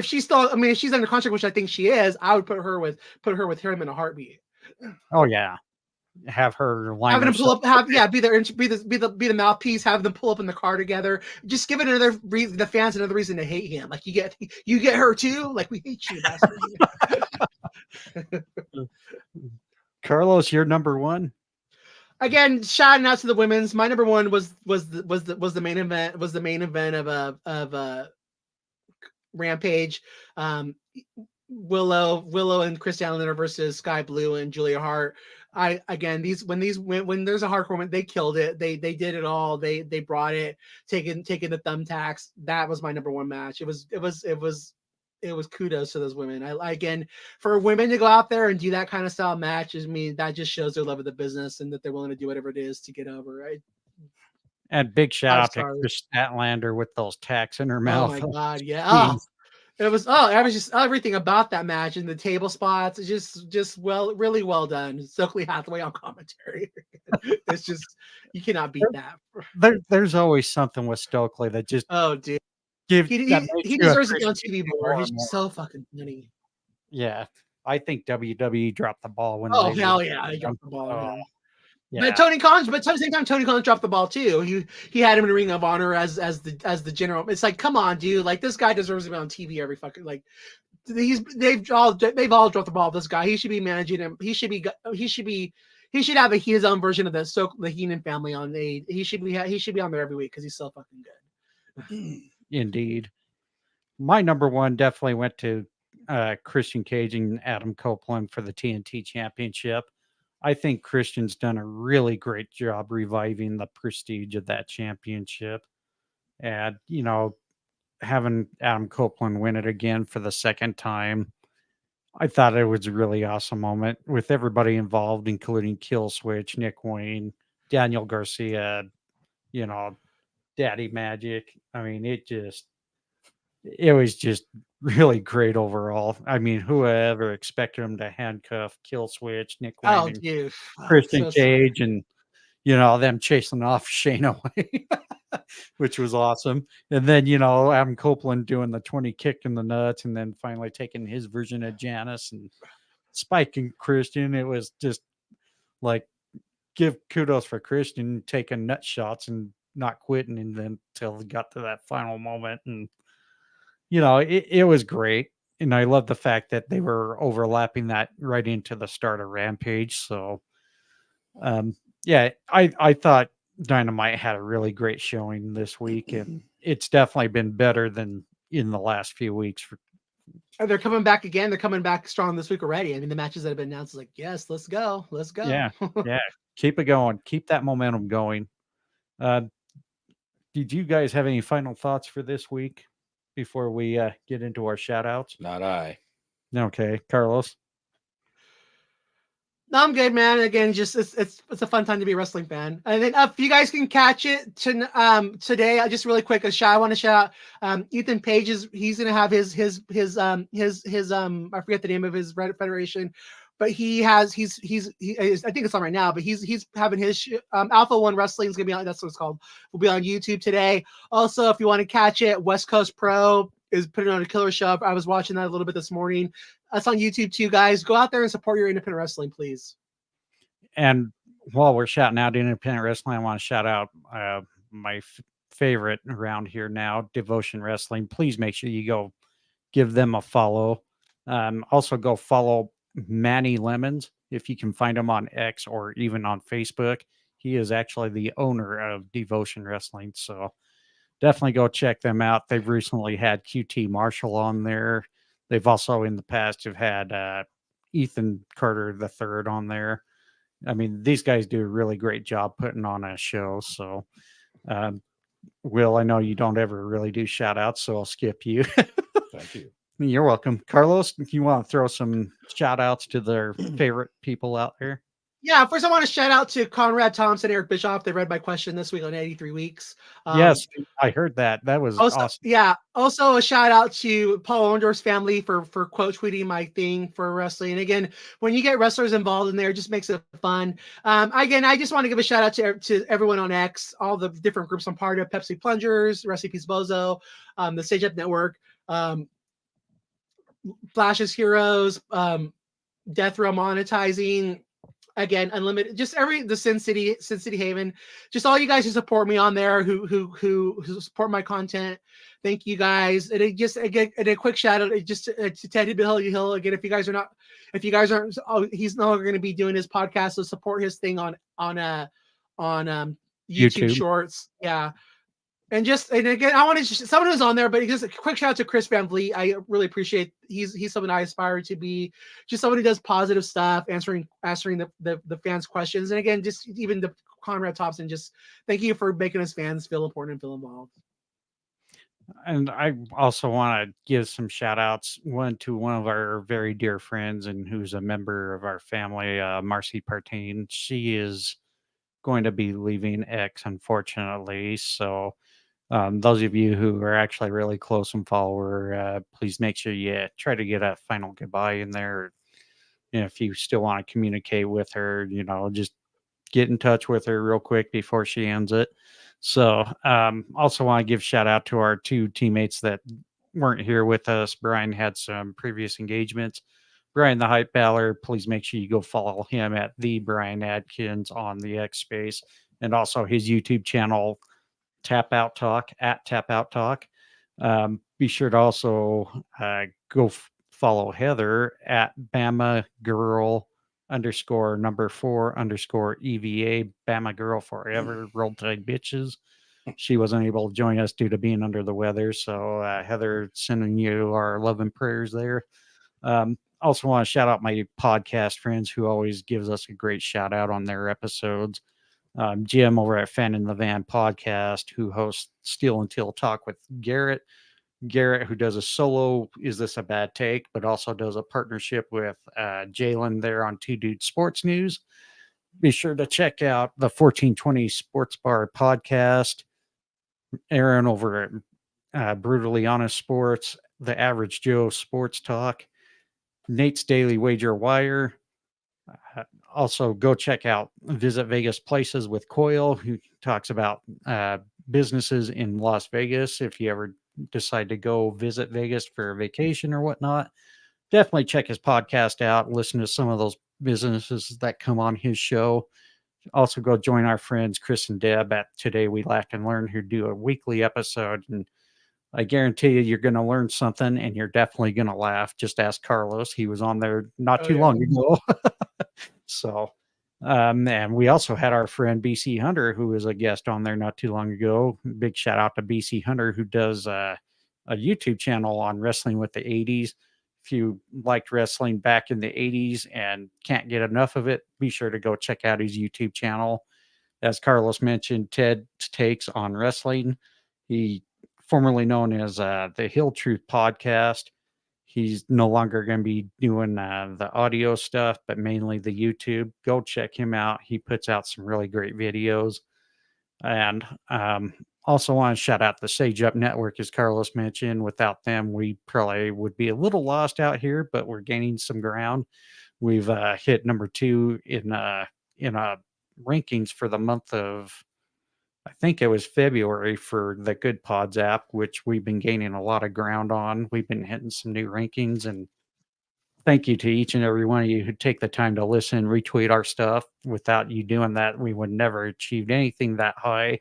she's still, I mean, if she's under contract, which I think she is, I would put her with him in a heartbeat. Oh yeah. Have her line. Having them pull up, be the mouthpiece. Have them pull up in the car together. Just give it another reason, the fans another reason to hate him. Like you get her too. Like we hate you, bastard. Carlos, you're number 1. Again, shouting out to the women's. My number 1 was the main event. Was the main event of Rampage. Willow and Chris Allen versus Sky Blue and Julia Hart. When there's a hardcore moment, they killed it. They did it all. They brought it, taking the thumbtacks. That was my number 1 match. It was kudos to those women. Again, for women to go out there and do that kind of style matches, I mean, that just shows their love of the business and that they're willing to do whatever it is to get over, right? And big shout out to Chris Statlander with those tacks in her mouth. Oh my god, yeah. It was just everything about that match and the table spots. It's just really well done. Stokely Hathaway on commentary. It's just, you cannot beat that. There's always something with Stokely that just dude. He deserves to be on TV more. He's so fucking funny. Yeah. I think WWE dropped the ball when hell yeah, they dropped the ball. Yeah. But at the same time, Tony Khan dropped the ball too. He had him in a Ring of Honor as the general. It's like, come on, dude. Like this guy deserves to be on TV every fucking like. They've all dropped the ball. This guy, he should be managing him. He should have his own version of the Heenan family on. He should be on there every week because he's so fucking good. Indeed. My number 1 definitely went to Christian Cage and Adam Copeland for the TNT Championship. I think Christian's done a really great job reviving the prestige of that championship. And, having Adam Copeland win it again for the second time, I thought it was a really awesome moment with everybody involved, including Killswitch, Nick Wayne, Daniel Garcia, Daddy Magic. I mean, it was just really great overall. I mean, whoever expected him to handcuff, kill switch, Nick Wayne Oh, and dude. Christian So Cage, and them chasing off Shane away, which was awesome. And then Adam Copeland doing the 20 kick in the nuts, and then finally taking his version of Janice and spiking Christian. It was just like give kudos for Christian taking nut shots and not quitting, and then until he got to that final moment. And it was great. And I love the fact that they were overlapping that right into the start of Rampage. So um yeah, I thought Dynamite had a really great showing this week, and it's definitely been better than in the last few weeks. they're coming back again. They're coming back strong this week already. I mean, the matches that have been announced is like, yes, let's go. Let's go. Yeah, yeah, keep it going, keep that momentum going. uh did you guys have any final thoughts for this week before we get into our shout outs? Not I. Okay, Carlos. No, I'm good, man. Again, just it's a fun time to be a wrestling fan. And then if you guys can catch it today, just really quick, I want to shout out Ethan Page he's gonna have his I forget the name of his federation, but he is, I think it's on right now, but he's having his Alpha One Wrestling is gonna be on, that's what it's called, will be on YouTube today. Also, if you want to catch it, West Coast Pro is putting on a killer show. I was watching that a little bit this morning. That's on YouTube too, guys. Go out there and support your independent wrestling, please. And while we're shouting out independent wrestling, I want to shout out my favorite around here now, Devotion Wrestling. Please make sure you go give them a follow. Also, go follow Manny Lemons if you can find him on X or even on Facebook. He is actually the owner of Devotion Wrestling. So definitely go check them out. They've recently had QT Marshall on there. They've also in the past have had Ethan Carter III on there. I mean, these guys do a really great job putting on a show. So, Will, I know you don't ever really do shout outs, so I'll skip you. Thank you. You're welcome. Carlos, you want to throw some shout outs to their favorite people out there? Yeah, first I want to shout out to Conrad Thompson, Eric Bischoff. They read my question this week on 83 Weeks. Yes, I heard that. That was also, awesome. Yeah. Also a shout out to Paul Orndorff's family for quote tweeting my thing for wrestling. And again, when you get wrestlers involved in there, it just makes it fun. Again, I just want to give a shout out to everyone on X, all the different groups I'm part of, Pepsi Plungers, Recipes Bozo, the Stage Up Network, Flash's Heroes, Death Row Monetizing, again, Unlimited, just the Sin City Haven, just all you guys who support me on there, who support my content. Thank you guys. And a quick shout out just to Teddy Hill again. If you guys aren't, he's no longer going to be doing his podcast, so support his thing on YouTube Shorts. Yeah. And again, I want to someone who's on there, but just a quick shout out to Chris Van Vliet. I really appreciate he's someone I aspire to be, just someone who does positive stuff, answering the fans' questions. And again, just even the Conrad Thompson, just thank you for making us fans feel important and feel involved. And I also want to give some shout outs, one to one of our very dear friends and who's a member of our family, Marcy Partain. She is going to be leaving X, unfortunately. So those of you who are actually really close and follow her, please make sure you try to get a final goodbye in there. If you still want to communicate with her, just get in touch with her real quick before she ends it. So also want to give shout out to our two teammates that weren't here with us. Brian had some previous engagements. Brian the Hype Baller, please make sure you go follow him at the Brian Adkins on the X Space, and also his YouTube channel, Tap Out Talk, at Tap Out Talk. Be sure to also go follow Heather at Bama Girl _4_ EVA, Bama Girl Forever, Roll Tide Bitches. She wasn't able to join us due to being under the weather. So, Heather, sending you our love and prayers there. Also want to shout out my podcast friends who always gives us a great shout out on their episodes. Jim over at Fan in the Van podcast, who hosts Steel Until Talk with Garrett, who does a solo Is This a Bad Take, but also does a partnership with Jalen there on Two Dude Sports News. Be sure to check out the 1420 Sports Bar podcast. Aaron over Brutally Honest Sports, The Average Joe Sports Talk, Nate's Daily Wager Wire. Also, go check out Visit Vegas Places with Coyle, who talks about businesses in Las Vegas. If you ever decide to go visit Vegas for a vacation or whatnot, definitely check his podcast out. Listen to some of those businesses that come on his show. Also, go join our friends Chris and Deb at Today We Laugh and Learn, who do a weekly episode. And I guarantee you, you're going to learn something and you're definitely going to laugh. Just ask Carlos. He was on there not too long ago. So, and we also had our friend BC Hunter, who was a guest on there not too long ago. Big shout out to BC Hunter, who does a YouTube channel on wrestling with the 80s. If you liked wrestling back in the 80s and can't get enough of it, be sure to go check out his YouTube channel. As Carlos mentioned, Ted's Takes on Wrestling. He formerly known as the Hill Truth Podcast. He's no longer going to be doing the audio stuff, but mainly the YouTube. Go check him out. He puts out some really great videos. And also want to shout out the Sage Up Network, as Carlos mentioned. Without them, we probably would be a little lost out here, but we're gaining some ground. We've hit number 2 in rankings for the month of, I think it was February, for the Good Pods app, which we've been gaining a lot of ground on. We've been hitting some new rankings, and thank you to each and every one of you who take the time to listen, retweet our stuff. Without you doing that, we would never achieved anything that high.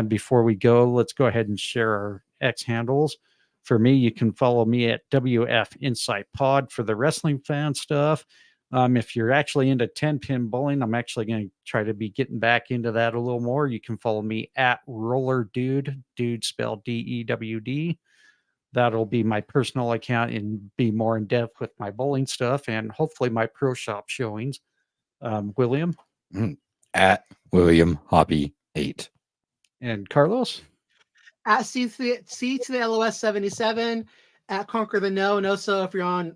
Before we go, let's go ahead and share our X handles. For me, you can follow me at WF Insight Pod for the wrestling fan stuff. If you're actually into 10-pin bowling, I'm actually going to try to be getting back into that a little more. You can follow me at Roller Dude, dude spelled DEWD. That'll be my personal account and be more in depth with my bowling stuff and hopefully my pro shop showings. William? At William Hoppy 8. And Carlos? At C to the LOS 77, at Conquer the No, and also if you're on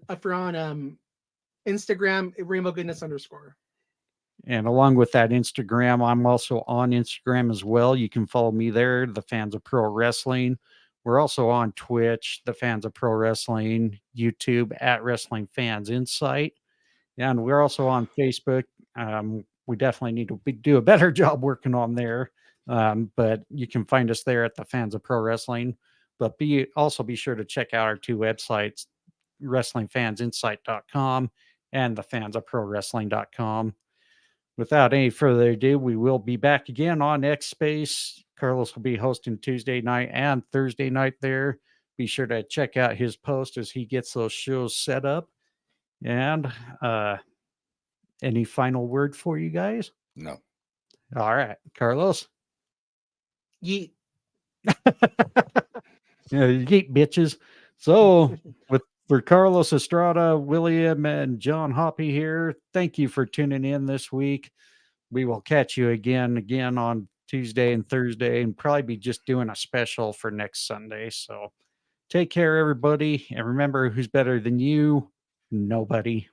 Instagram, Rainbow Goodness _. And along with that Instagram, I'm also on Instagram as well. You can follow me there, the Fans of Pro Wrestling. We're also on Twitch, the Fans of Pro Wrestling, YouTube at Wrestling Fans Insight. And we're also on Facebook. We definitely need to do a better job working on there. But you can find us there at the Fans of Pro Wrestling. But be sure to check out our 2 websites, WrestlingFansInsight.com and thefansofprowrestling.com. Without any further ado, we will be back again on X Space. Carlos will be hosting Tuesday night and Thursday night there. Be sure to check out his post as he gets those shows set up. And any final word for you guys? No. All right, Carlos. Yeet. Yeet, bitches. So for Carlos Estrada, William, and John Hoppy here, thank you for tuning in this week. We will catch you again on Tuesday and Thursday, and probably be just doing a special for next Sunday. So take care, everybody. And remember, who's better than you? Nobody.